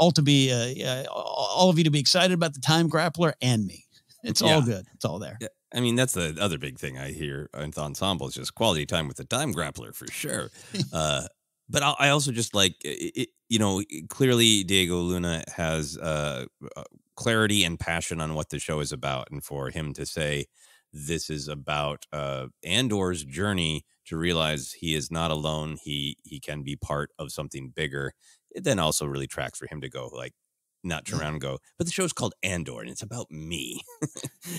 of you to be excited about the Time Grappler and me. It's all good. It's all there. Yeah. I mean, that's the other big thing I hear in the ensemble is just quality time with the Time Grappler for sure. But I also just like it, clearly Diego Luna has clarity and passion on what the show is about. And for him to say this is about Andor's journey to realize he is not alone, he can be part of something bigger, it then also really tracks for him to go like, not turn around and go, but the show's called Andor and it's about me.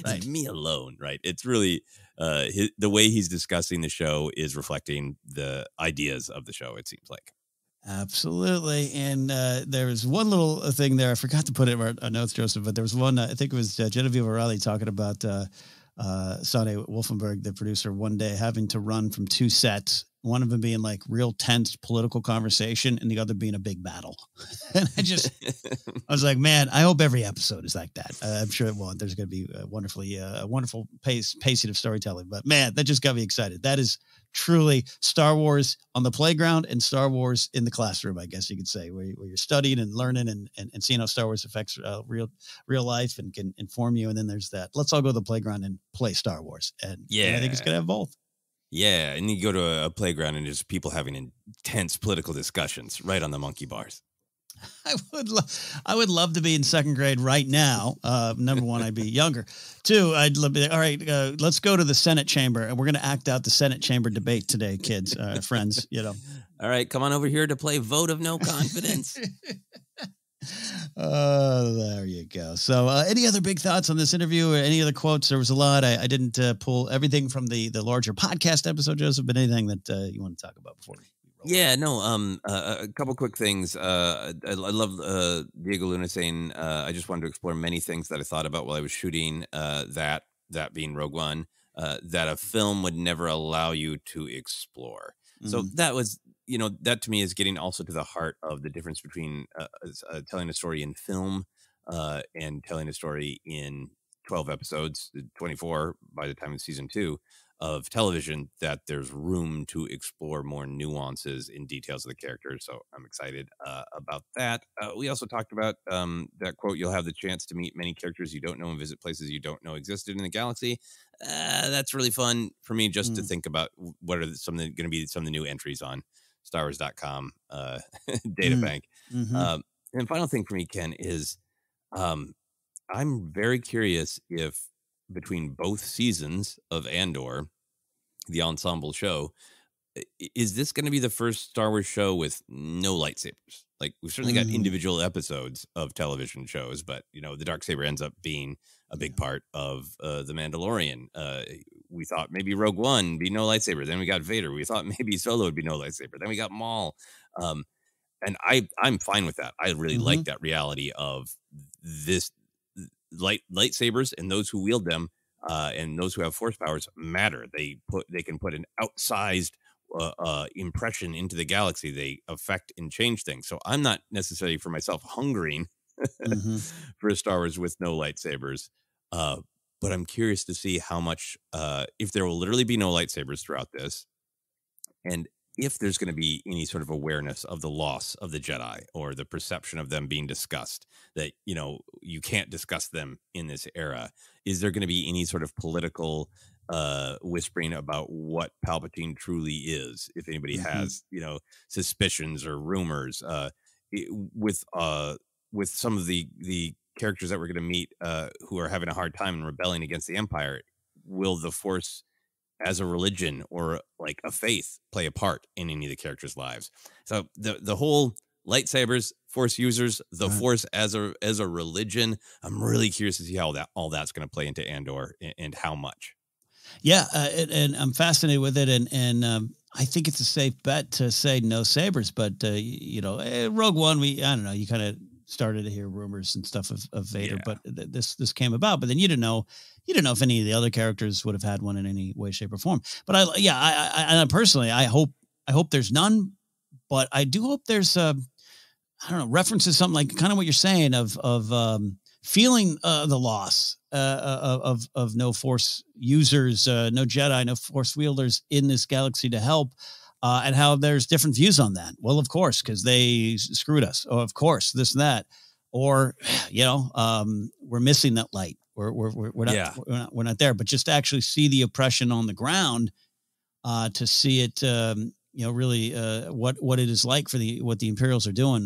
Right. Me alone, right? It's really the way he's discussing the show is reflecting the ideas of the show, it seems like. Absolutely. And there was one little thing there. I forgot to put it in our notes, Joseph, but there was one, I think it was Genevieve O'Reilly talking about Sanne Wohlenberg, the producer, one day having to run from two sets, one of them being like real tense political conversation and the other being a big battle. And I was like, man, I hope every episode is like that. I'm sure it won't. There's going to be a wonderful pacing of storytelling, but man, that just got me excited. That is truly Star Wars on the playground and Star Wars in the classroom, I guess you could say, where you're studying and learning and seeing how Star Wars affects real life and can inform you. And then there's that, let's all go to the playground and play Star Wars. And I think it's going to have both. Yeah, and you go to a playground and there's people having intense political discussions right on the monkey bars. I would love to be in second grade right now. Number one, I'd be younger. Two, I'd love to be, all right, let's go to the Senate chamber and we're going to act out the Senate chamber debate today, kids, friends, All right, come on over here to play vote of no confidence. There you go. So any other big thoughts on this interview or any other quotes? There was a lot. I didn't pull everything from the larger podcast episode, Joseph, but anything that you want to talk about before we roll? Yeah, no, a couple quick things. I love Diego Luna saying, I just wanted to explore many things that I thought about while I was shooting that being Rogue One, that a film would never allow you to explore. Mm-hmm. So that was, that to me is getting also to the heart of the difference between telling a story in film and telling a story in 12 episodes, 24 by the time of season 2 of television, that there's room to explore more nuances in details of the characters. So I'm excited about that. We also talked about that quote, you'll have the chance to meet many characters you don't know and visit places you don't know existed in the galaxy. That's really fun for me just to think about what are going to be some of the new entries on StarWars.com data bank. Mm-hmm. And final thing for me, Ken, is I'm very curious if between both seasons of Andor, the ensemble show, is this going to be the first Star Wars show with no lightsabers? Like, we've certainly got individual episodes of television shows, but, the Darksaber ends up being a big part of The Mandalorian. We thought maybe Rogue One be no lightsaber. Then we got Vader. We thought maybe Solo would be no lightsaber. Then we got Maul. And I'm fine with that. I really like that reality of this lightsabers, and those who wield them and those who have force powers matter. They can put an outsized impression into the galaxy. They affect and change things. So I'm not necessarily for myself hungering for a Star Wars with no lightsabers, but I'm curious to see how much if there will literally be no lightsabers throughout this, and if there's going to be any sort of awareness of the loss of the Jedi or the perception of them being discussed, that, you can't discuss them in this era. Is there going to be any sort of political whispering about what Palpatine truly is? If anybody has, suspicions or rumors with some of the characters that we're going to meet who are having a hard time and rebelling against the Empire, will the Force as a religion or like a faith play a part in any of the characters' lives? So the whole lightsabers, Force users, the Force as a religion, I'm really curious to see how all that's going to play into Andor and how much. Yeah, and I'm fascinated with it, and I think it's a safe bet to say no sabers, but Rogue One, I don't know, you kind of started to hear rumors and stuff of Vader, but this came about. But then you didn't know if any of the other characters would have had one in any way, shape, or form. But I personally, I hope there's none. But I do hope there's references, something like kind of what you're saying of feeling the loss of no Force users, no Jedi, no Force wielders in this galaxy to help, and how there's different views on that. Well, of course, because they screwed us. Oh, of course, this and that. Or, we're missing that light. We're not there. But just to actually see the oppression on the ground, to see it, really what it is like for what the Imperials are doing,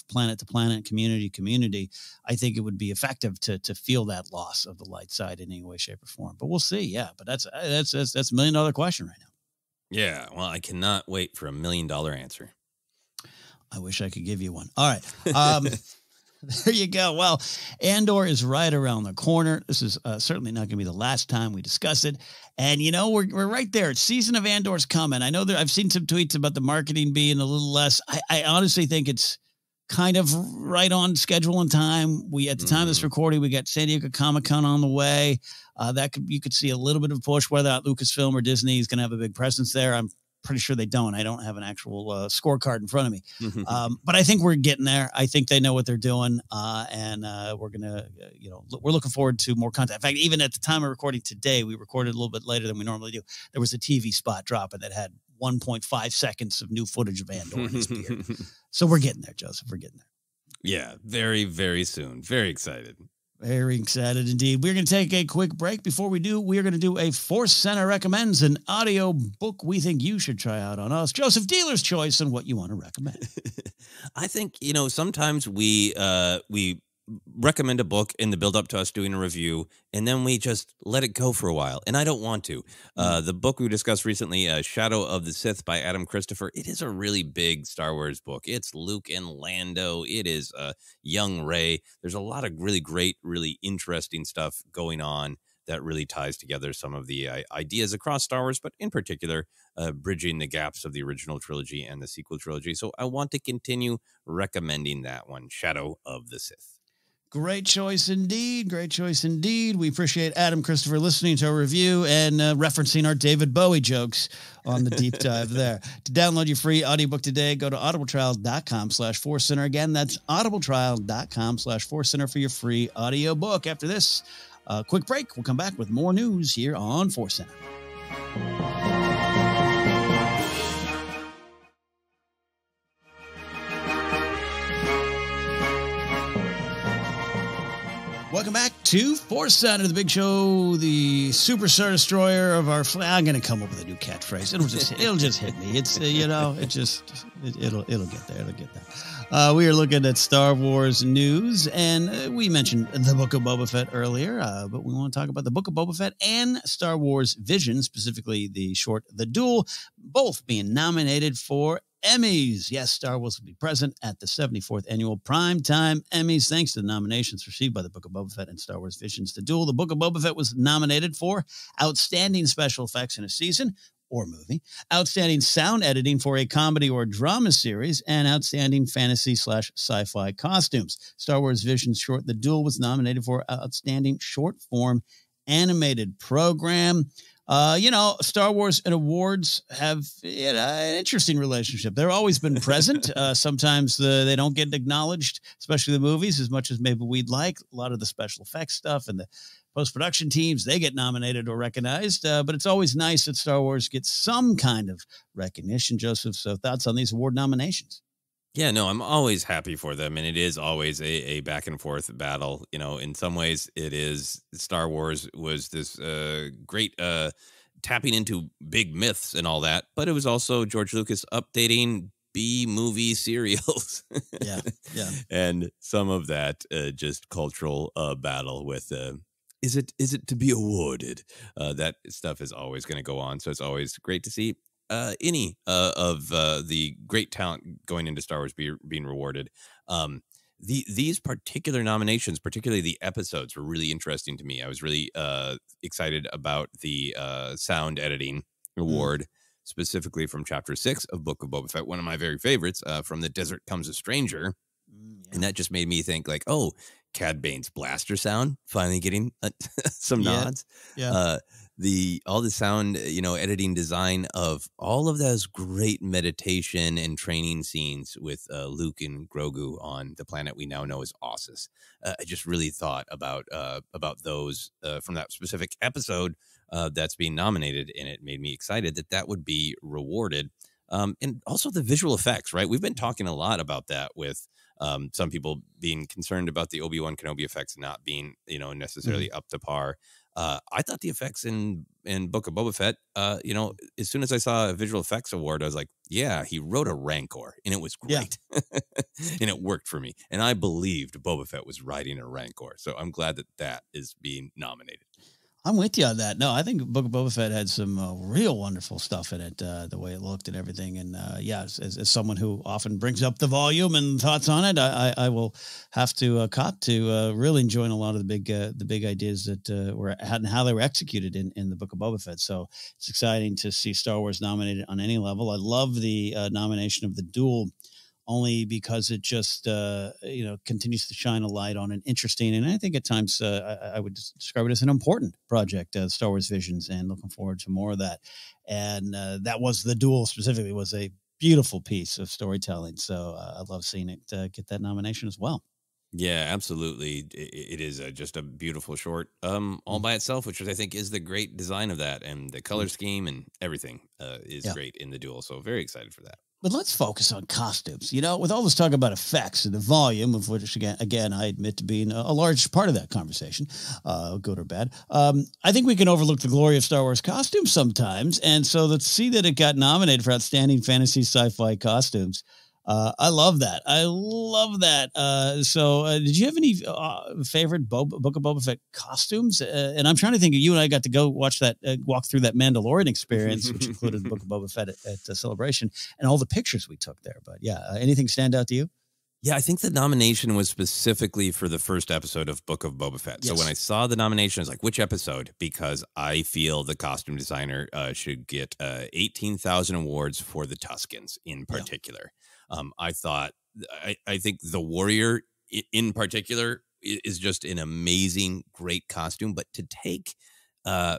planet to planet, community to community. I think it would be effective to feel that loss of the light side in any way, shape, or form. But we'll see. Yeah, but that's $1 million question right now. Yeah, well, I cannot wait for $1 million answer. I wish I could give you one. All right. There you go. Well, Andor is right around the corner. This is certainly not going to be the last time we discuss it. And, we're right there. Season of Andor's coming. I know I've seen some tweets about the marketing being a little less. I honestly think it's kind of right on schedule and time. At the time of this recording, we got San Diego Comic-Con on the way. You could see a little bit of a push, whether or not Lucasfilm or Disney is going to have a big presence there. I'm pretty sure they don't. I don't have an actual scorecard in front of me. But I think we're getting there. I think they know what they're doing. And we're going to, we're looking forward to more content. In fact, even at the time of recording today, we recorded a little bit later than we normally do. There was a TV spot dropping that had 1.5 seconds of new footage of Andor in his beard. So we're getting there, Joseph. We're getting there. Yeah, very, very soon. Very excited. Very excited indeed. We're going to take a quick break. Before we do, we're going to do a ForceCenter Recommends, an audio book we think you should try out on us. Joseph, dealer's choice on what you want to recommend. I think, sometimes we recommend a book in the build up to us doing a review, and then we just let it go for a while. And I don't want to. The book we discussed recently, Shadow of the Sith by Adam Christopher, it is a really big Star Wars book. It's Luke and Lando. It is young Rey. There's a lot of really great, really interesting stuff going on that really ties together some of the ideas across Star Wars, but in particular, bridging the gaps of the original trilogy and the sequel trilogy. So I want to continue recommending that one, Shadow of the Sith. Great choice indeed. Great choice indeed. We appreciate Adam Christopher listening to our review and referencing our David Bowie jokes on the deep dive there. To download your free audiobook today, go to audibletrial.com/ForceCenter. Again, that's audibletrial.com/ForceCenter for your free audiobook. After this quick break, we'll come back with more news here on ForceCenter. Welcome back to ForceCenter, the big show, the Super Star Destroyer of our flag. I'm going to come up with a new catchphrase. It'll just hit me. It's it'll get there. It'll get there. We are looking at Star Wars news, and we mentioned the Book of Boba Fett earlier, but we want to talk about the Book of Boba Fett and Star Wars Vision, specifically the short The Duel, both being nominated for Emmys. Yes, Star Wars will be present at the 74th Annual Primetime Emmys, thanks to the nominations received by the Book of Boba Fett and Star Wars Visions: The Duel. The Book of Boba Fett was nominated for Outstanding Special Effects in a Season or Movie, Outstanding Sound Editing for a Comedy or Drama Series, and Outstanding Fantasy/Sci-Fi Costumes. Star Wars Visions short The Duel was nominated for Outstanding Short Form Animated Program. Star Wars and awards have an interesting relationship. They've always been present. Sometimes they don't get acknowledged, especially the movies, as much as maybe we'd like. A lot of the special effects stuff and the post-production teams, they get nominated or recognized. But it's always nice that Star Wars gets some kind of recognition, Joseph. So thoughts on these award nominations? Yeah, no, I'm always happy for them. And it is always a back and forth battle. In some ways it is. Star Wars was this great tapping into big myths and all that. But it was also George Lucas updating B-movie serials. Yeah. And some of that just cultural battle with is it to be awarded? That stuff is always going to go on. So it's always great to see any of the great talent going into Star Wars being rewarded. These particular nominations, particularly the episodes, were really interesting to me. I was really excited about the sound editing award, specifically from Chapter 6 of Book of Boba Fett, one of my very favorites, From the Desert Comes a Stranger. And that just made me think like, oh, Cad Bane's blaster sound finally getting some nods. all the sound, editing design of all of those great meditation and training scenes with Luke and Grogu on the planet we now know as Ossus. I just really thought about those from that specific episode that's being nominated, and it made me excited that would be rewarded. And also the visual effects, right? We've been talking a lot about that with some people being concerned about the Obi-Wan Kenobi effects not being, necessarily up to par. I thought the effects in Book of Boba Fett, as soon as I saw a visual effects award, I was like, yeah, he wrote a Rancor, and it was great. Yeah. And it worked for me. And I believed Boba Fett was riding a Rancor. So I'm glad that is being nominated. I'm with you on that. No, I think Book of Boba Fett had some real wonderful stuff in it, the way it looked and everything. And as someone who often brings up the volume and thoughts on it, I will have to cop to really enjoying a lot of the big ideas that were and how they were executed in the Book of Boba Fett. So it's exciting to see Star Wars nominated on any level. I love the nomination of the Duel, only because it just, continues to shine a light on an interesting, and I think at times I would describe it as an important project, Star Wars Visions, and looking forward to more of that. And that was the Duel specifically, was a beautiful piece of storytelling. So I love seeing it get that nomination as well. Yeah, absolutely. It is just a beautiful short all by itself, which I think is the great design of that, and the color scheme and everything is great in the Duel. So very excited for that. But let's focus on costumes. With all this talk about effects and the volume, of which, again, I admit to being a large part of that conversation, good or bad, I think we can overlook the glory of Star Wars costumes sometimes. And so let's see that it got nominated for Outstanding Fantasy Sci-Fi Costumes. I love that. So did you have any favorite Book of Boba Fett costumes? And I'm trying to think, you and I got to go watch that, walk through that Mandalorian experience, which included the Book of Boba Fett at Celebration, and all the pictures we took there. But yeah, anything stand out to you? Yeah, I think the nomination was specifically for the first episode of Book of Boba Fett. Yes. So when I saw the nomination, I was like, which episode? Because I feel the costume designer should get 18,000 awards for the Tuskens in particular. Yeah. I think the Warrior in particular is just an amazing, great costume. But to take the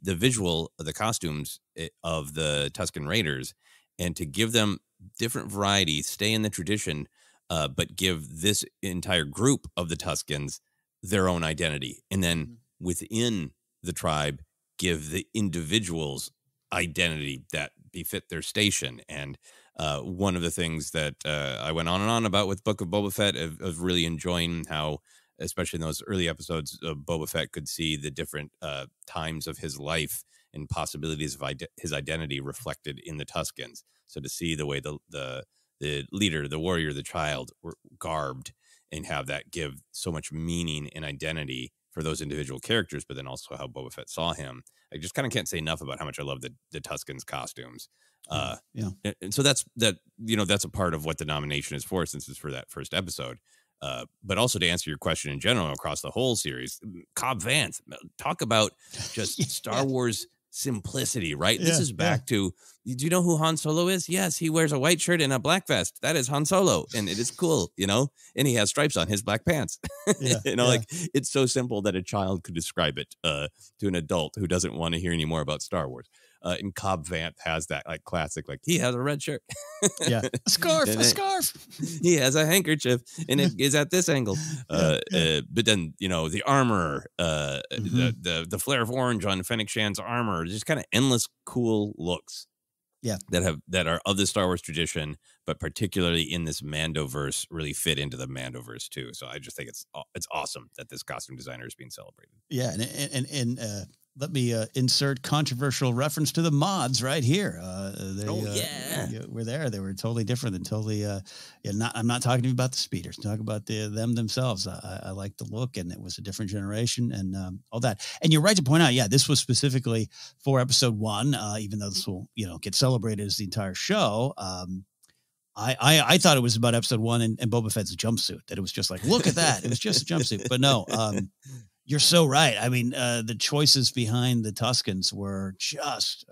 visual of the costumes of the Tusken Raiders and to give them different varieties, stay in the tradition, but give this entire group of the Tuskens their own identity. And then within the tribe, give the individuals identity that befit their station. And one of the things that I went on and on about with Book of Boba Fett of really enjoying how, especially in those early episodes, Boba Fett could see the different times of his life and possibilities of his identity reflected in the Tuskens. So to see the way the leader, the warrior, the child were garbed and have that give so much meaning and identity for those individual characters, but then also how Boba Fett saw him. I just kind of can't say enough about how much I love the Tuskens costumes. And so that's a part of what the nomination is for, since it's for that first episode. But also to answer your question in general across the whole series, Cobb Vanth, talk about just Star Wars simplicity, right? This is back to, do you know who Han Solo is? Yes, he wears a white shirt and a black vest. That is Han Solo, and it is cool, and he has stripes on his black pants. Like, it's so simple that a child could describe it to an adult who doesn't want to hear any more about Star Wars. And Cobb Vanth has that like classic, like, he has a red shirt. A scarf. He has a handkerchief and it is at this angle. But then, the armor, the flare of orange on Fennec Shan's armor, just kind of endless cool looks. Yeah. That are of the Star Wars tradition, but particularly in this Mandoverse really fit into the Mandoverse too. So I just think it's awesome that this costume designer is being celebrated. Yeah. And let me insert controversial reference to the mods right here. We're there. They were totally different and totally. I'm not talking about the speeders. I'm talking about them themselves. I like the look, and it was a different generation and all that. And you're right to point out, this was specifically for episode 1, even though this will get celebrated as the entire show. I thought it was about episode 1 and Boba Fett's jumpsuit. That it was just like, look at that. It was just a jumpsuit, but no. You're so right. I mean, the choices behind the Tuskens were just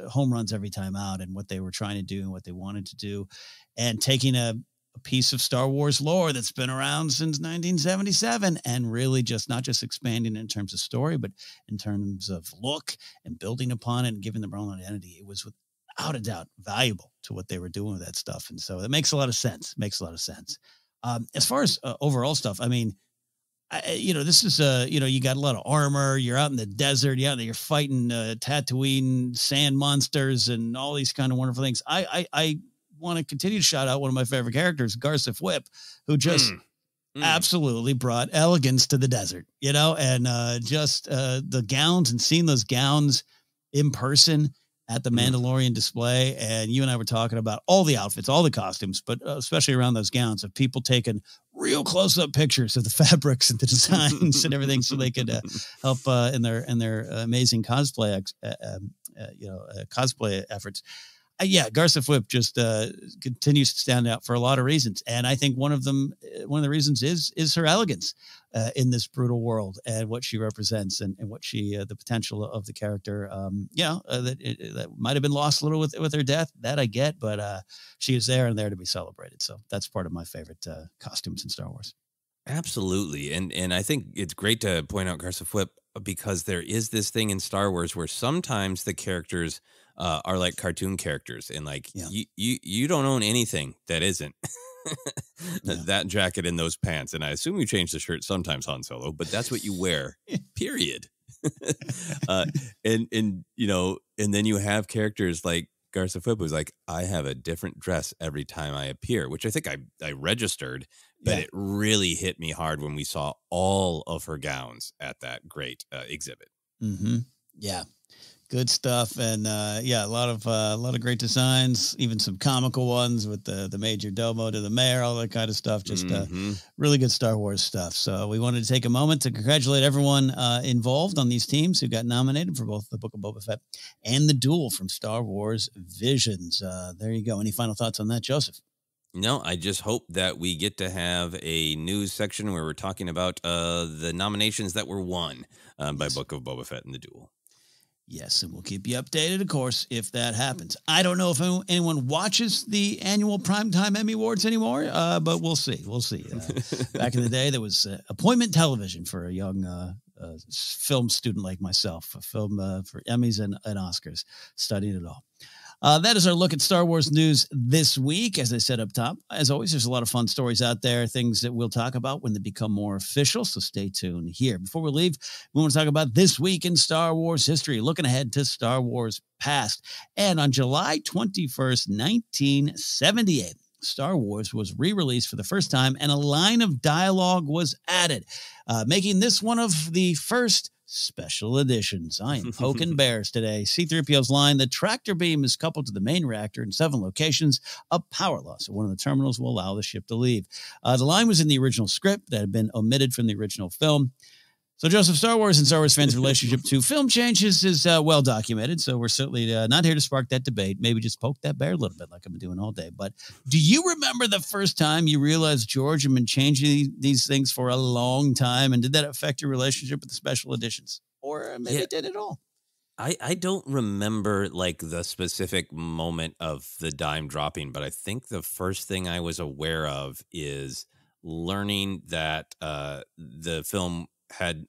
home runs every time out, and what they were trying to do and what they wanted to do, and taking a a piece of Star Wars lore that's been around since 1977, and really just not just expanding in terms of story, but in terms of look and building upon it and giving them their own identity. It was without a doubt valuable to what they were doing with that stuff. And so it makes a lot of sense. As far as overall stuff, I mean, this is, you got a lot of armor. You're out in the desert. You're fighting Tatooine sand monsters and all these kind of wonderful things. I want to continue to shout out one of my favorite characters, Garsa Whip, who just absolutely brought elegance to the desert, and just the gowns and seeing those gowns in person at the Mandalorian display. And you and I were talking about all the outfits, all the costumes, but especially around those gowns, of people taking real close-up pictures of the fabrics and the designs and everything, so they could help in their amazing cosplay cosplay efforts. Garsa Whip just continues to stand out for a lot of reasons, and I think one of the reasons is her elegance in this brutal world, and what she represents, and what she the potential of the character. That might have been lost a little with her death. That I get, but she is there and there to be celebrated. So that's part of my favorite costumes in Star Wars. Absolutely, and I think it's great to point out Garsa Whip, because there is this thing in Star Wars where sometimes the characters are like cartoon characters, and you don't own anything that isn't that jacket and those pants. And I assume you change the shirt sometimes, Han Solo, but that's what you wear, period. And then you have characters like Garsa Whip, who's like, I have a different dress every time I appear, which I think I registered, but it really hit me hard when we saw all of her gowns at that great exhibit. Mm-hmm. Yeah. Good stuff. And a lot of great designs, even some comical ones with the major domo to the mayor, all that kind of stuff. Just really good Star Wars stuff. So we wanted to take a moment to congratulate everyone involved on these teams who got nominated for both the Book of Boba Fett and the Duel from Star Wars Visions. There you go. Any final thoughts on that, Joseph? No, I just hope that we get to have a news section where we're talking about the nominations that were won by Book of Boba Fett and the Duel. Yes, and we'll keep you updated, of course, if that happens. I don't know if anyone watches the annual Primetime Emmy Awards anymore, but we'll see. Back in the day, there was appointment television for a young film student like myself, a film for Emmys and Oscars, studying it all. That is our look at Star Wars news this week. As I said up top, as always, there's a lot of fun stories out there, things that we'll talk about when they become more official, so stay tuned here. Before we leave, we want to talk about this week in Star Wars history, looking ahead to Star Wars past. And on July 21st, 1978, Star Wars was re-released for the first time, and a line of dialogue was added, making this one of the first special editions. I am poking bears today. C-3PO's line, the tractor beam is coupled to the main reactor in 7 locations. A power loss at one of the terminals will allow the ship to leave. The line was in the original script that had been omitted from the original film. So, Joseph, Star Wars and Star Wars fans' relationship to film changes is well documented, so we're certainly not here to spark that debate. Maybe just poke that bear a little bit like I've been doing all day. But do you remember the first time you realized George had been changing these things for a long time, and did that affect your relationship with the special editions? Or maybe it did at all? I don't remember like the specific moment of the dime dropping, but I think the first thing I was aware of is learning that the film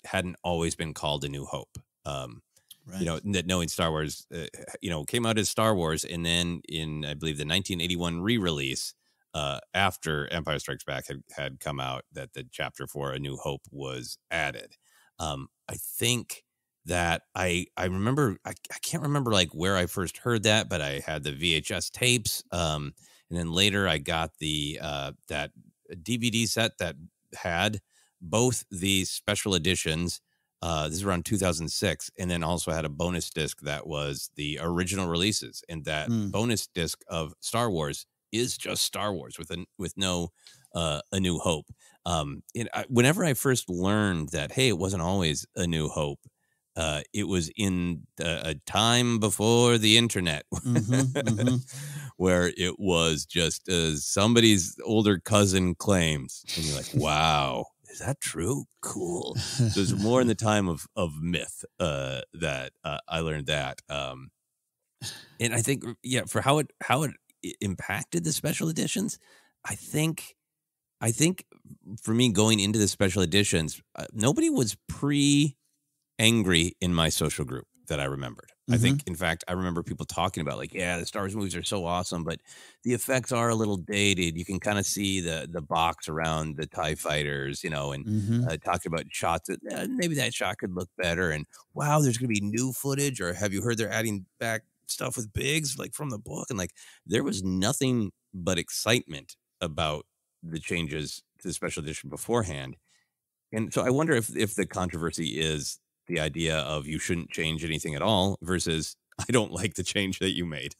hadn't always been called A New Hope. Right. That knowing Star Wars, came out as Star Wars, and then in, I believe, the 1981 re-release, after Empire Strikes Back had come out, that the chapter for A New Hope was added. I think that I remember, I can't remember like where I first heard that, but I had the VHS tapes. And then later I got the that DVD set that had both the special editions. This is around 2006, and then also had a bonus disc that was the original releases, and that bonus disc of Star Wars is just Star Wars with no A New Hope. Whenever I first learned that, hey, it wasn't always A New Hope, it was in a time before the internet, where it was just somebody's older cousin claims, and you're like, wow. Is that true? Cool. So it's more in the time of myth that I learned that. And I think, for how it impacted the special editions, I think for me going into the special editions, nobody was angry in my social group that I remembered. I think, in fact, I remember people talking about like, yeah, the Star Wars movies are so awesome, but the effects are a little dated. You can kind of see the box around the TIE fighters, you know, and talking about shots that maybe that shot could look better. And wow, there's going to be new footage, or have you heard they're adding back stuff with Biggs, like from the book? And like, there was nothing but excitement about the changes to the special edition beforehand. And so I wonder if the controversy is the idea of you shouldn't change anything at all versus I don't like the change that you made.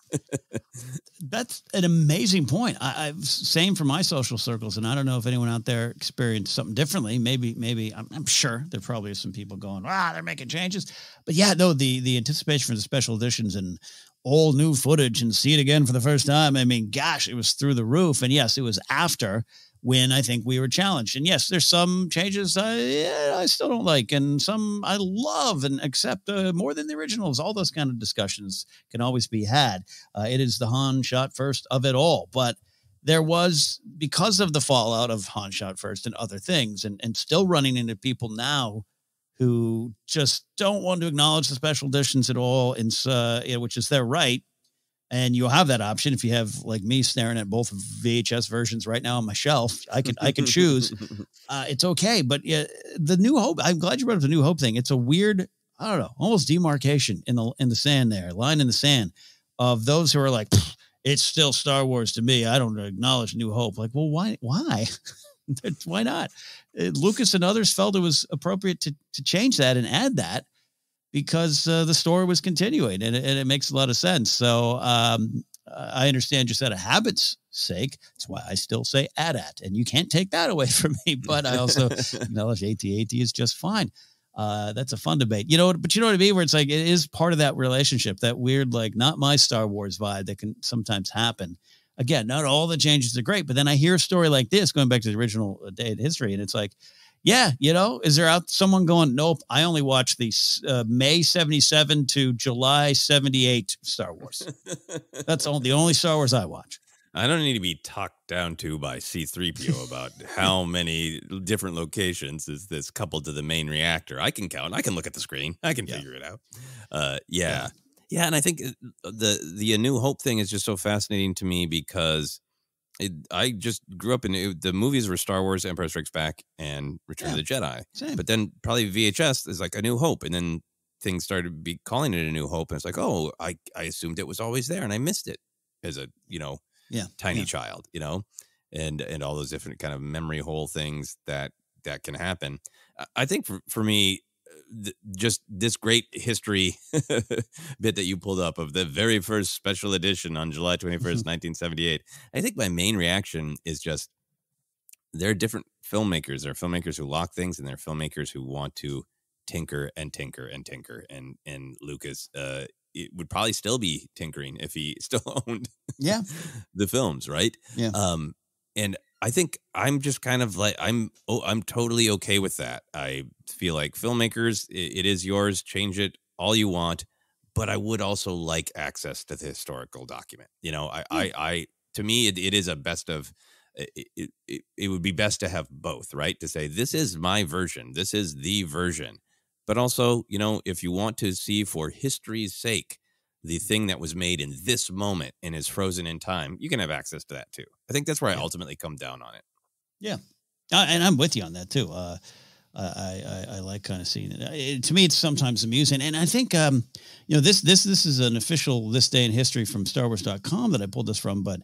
That's an amazing point. I've same for my social circles, and I don't know if anyone out there experienced something differently. Maybe I'm sure there probably are some people going, they're making changes. But yeah, no, the anticipation for the special editions and all new footage and see it again for the first time. I mean, gosh, it was through the roof. And yes, it was after when I think we were challenged. And yes, there's some changes I still don't like, and some I love and accept more than the originals. All those kind of discussions can always be had. It is the Han shot first of it all. But there was, because of the fallout of Han shot first and other things, and still running into people now who just don't want to acknowledge the special editions at all, which is their right. And you'll have that option if you have, like me, staring at both VHS versions right now on my shelf. I can choose. It's okay. But yeah, the New Hope, I'm glad you brought up the New Hope thing. It's a weird, I don't know, almost demarcation in the sand there, line in the sand of those who are like, it's still Star Wars to me. I don't acknowledge New Hope. Like, well, why? Why not? Lucas and others felt it was appropriate to change that and add that, because the story was continuing, and it makes a lot of sense. So I understand just out of habit's sake. That's why I still say AT-AT, and you can't take that away from me. But I also acknowledge AT-AT is just fine. That's a fun debate, but you know what I mean? Where it's like, it is part of that relationship, that weird, like, not my Star Wars vibe that can sometimes happen. Again, not all the changes are great, but then I hear a story like this going back to the original day in history, and it's like, yeah, is there someone going, nope, I only watch the May 77 to July 78 Star Wars. That's the only Star Wars I watch. I don't need to be talked down to by C-3PO about how many different locations is this coupled to the main reactor. I can count. I can look at the screen. I can figure it out. Yeah, and I think the A New Hope thing is just so fascinating to me because I just grew up in the movies were Star Wars, Empire Strikes Back, and Return of the Jedi. Same. But then probably VHS is like A New Hope, and then things started calling it A New Hope, and it's like, oh, I assumed it was always there, and I missed it as a tiny child, and all those different kind of memory hole things that can happen. I think for me, just this great history bit that you pulled up of the very first special edition on July 21st, 1978. I think my main reaction is just, there are different filmmakers. There are filmmakers who lock things, and there are filmmakers who want to tinker and tinker and tinker. And Lucas, it would probably still be tinkering if he still owned the films, right? Yeah. And I think I'm just kind of like, I'm totally okay with that. I feel like filmmakers, it is yours, change it all you want, but I would also like access to the historical document. I to me, it is a best of, it would be best to have both, right? To say, this is my version, this is the version, but also, if you want to see for history's sake, the thing that was made in this moment and is frozen in time, you can have access to that too. I think that's where I ultimately come down on it. Yeah. And I'm with you on that too. I like kind of seeing it. To me, it's sometimes amusing. And I think, this is an official This Day in History from StarWars.com that I pulled this from, but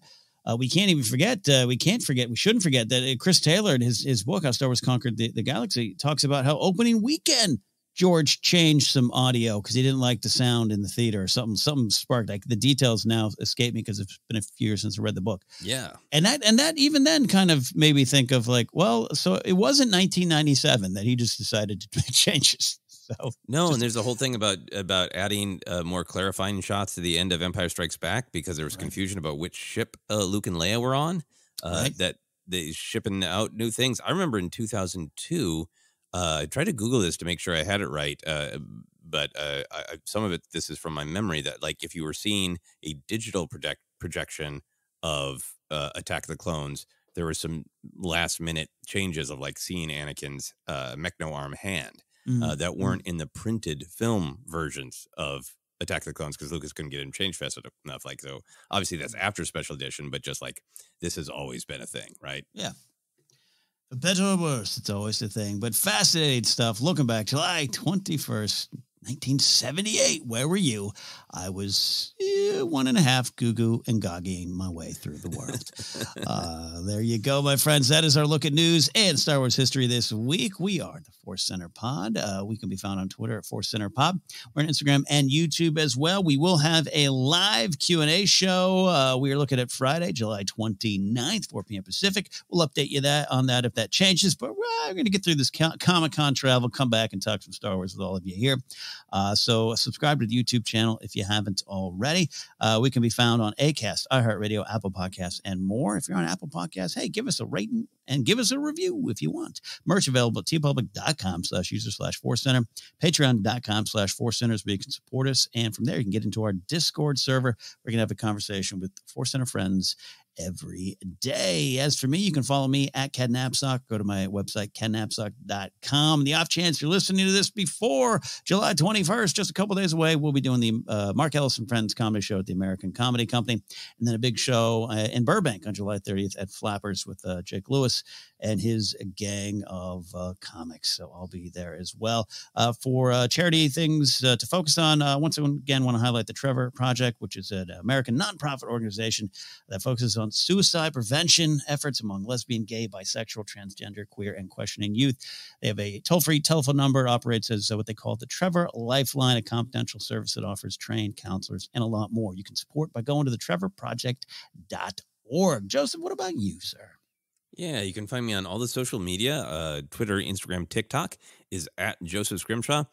we shouldn't forget that Chris Taylor in his book, How Star Wars Conquered the Galaxy, talks about how opening weekend George changed some audio because he didn't like the sound in the theater or something. Something sparked. Like, the details now escape me because it's been a few years since I read the book. Yeah, and that even then kind of made me think of like, well, so it wasn't 1997 that he just decided to make changes. So and there's a whole thing about adding more clarifying shots to the end of Empire Strikes Back because there was confusion about which ship Luke and Leia were on. That they shipping out new things. I remember in 2002. I tried to Google this to make sure I had it right, but some of it, this is from my memory, that like if you were seeing a digital projection of Attack of the Clones, there were some last minute changes of like seeing Anakin's mechno arm hand that weren't in the printed film versions of Attack of the Clones because Lucas couldn't get him changed fast enough. Like, so obviously that's after special edition, but just like this has always been a thing, right? Yeah. For better or worse, it's always a thing. But fascinating stuff. Looking back, July 21st, 1978. Where were you? I was 1.5 goo and goggying my way through the world. There you go, my friends. That is our look at news and Star Wars history this week. We are the Force Center Pod. We can be found on Twitter at Force Center Pod. We're on Instagram and YouTube as well. We will have a live Q&A show. We are looking at Friday, July 29th, 4 p.m. Pacific. We'll update you on that if that changes. But we're going to get through this Comic-Con travel, come back and talk some Star Wars with all of you here. So subscribe to the YouTube channel if you haven't already. We can be found on Acast, iHeartRadio, Apple Podcasts, and more. If you're on Apple Podcasts, hey, give us a rating and give us a review if you want. Merch available at tpublic.com/user/ForceCenter, patreon.com/ForceCenters where you can support us. And from there, you can get into our Discord server. We're going to have a conversation with Force Center friends every day. As for me, you can follow me at Ken Napzok. Go to my website, kennapzok.com. The off chance you're listening to this before July 21st, just a couple days away, we'll be doing the Mark Ellis and Friends comedy show at the American Comedy Company, and then a big show in Burbank on July 30th at Flappers with Jake Lewis and his gang of comics. So I'll be there as well. For charity things to focus on, once again, want to highlight the Trevor Project, which is an American nonprofit organization that focuses on suicide prevention efforts among lesbian, gay, bisexual, transgender, queer, and questioning youth. They have a toll-free telephone number, operates as what they call the Trevor Lifeline, a confidential service that offers trained counselors and a lot more. You can support by going to thetrevorproject.org. Joseph, what about you, sir? Yeah, you can find me on all the social media. Twitter, Instagram, TikTok is at Joseph Scrimshaw.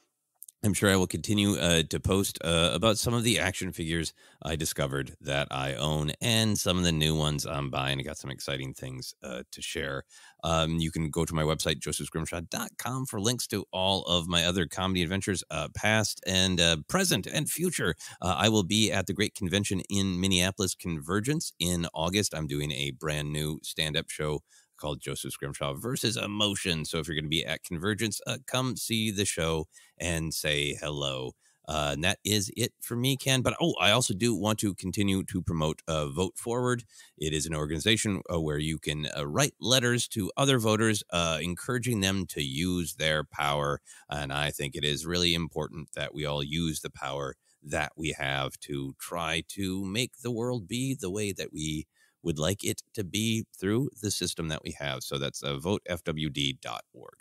I'm sure I will continue to post about some of the action figures I discovered that I own and some of the new ones I'm buying. I got some exciting things to share. You can go to my website, josephscrimshaw.com, for links to all of my other comedy adventures, past and present and future. I will be at the great convention in Minneapolis, Convergence, in August. I'm doing a brand new stand-up show called Joseph Scrimshaw versus Emotion. So if you're going to be at Convergence, come see the show and say hello. And that is it for me, Ken. But I also do want to continue to promote Vote Forward. It is an organization where you can write letters to other voters, encouraging them to use their power. And I think it is really important that we all use the power that we have to try to make the world be the way that we would like it to be through the system that we have. So that's votefwd.org.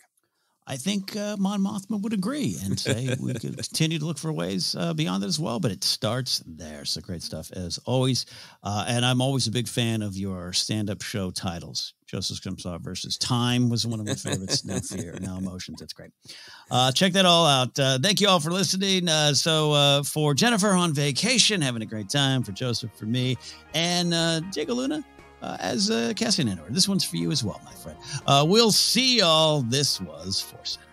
I think Mon Mothma would agree and say we could continue to look for ways beyond it as well, but it starts there. So great stuff as always. And I'm always a big fan of your stand-up show titles. Joseph Scrimshaw versus Time was one of my favorites. No Fear, No Emotions. That's great. Check that all out. Thank you all for listening. So for Jennifer on vacation, having a great time, for Joseph, for me, and Diego Luna, as Cassian Andor. This one's for you as well, my friend. We'll see y'all. This was ForceCenter.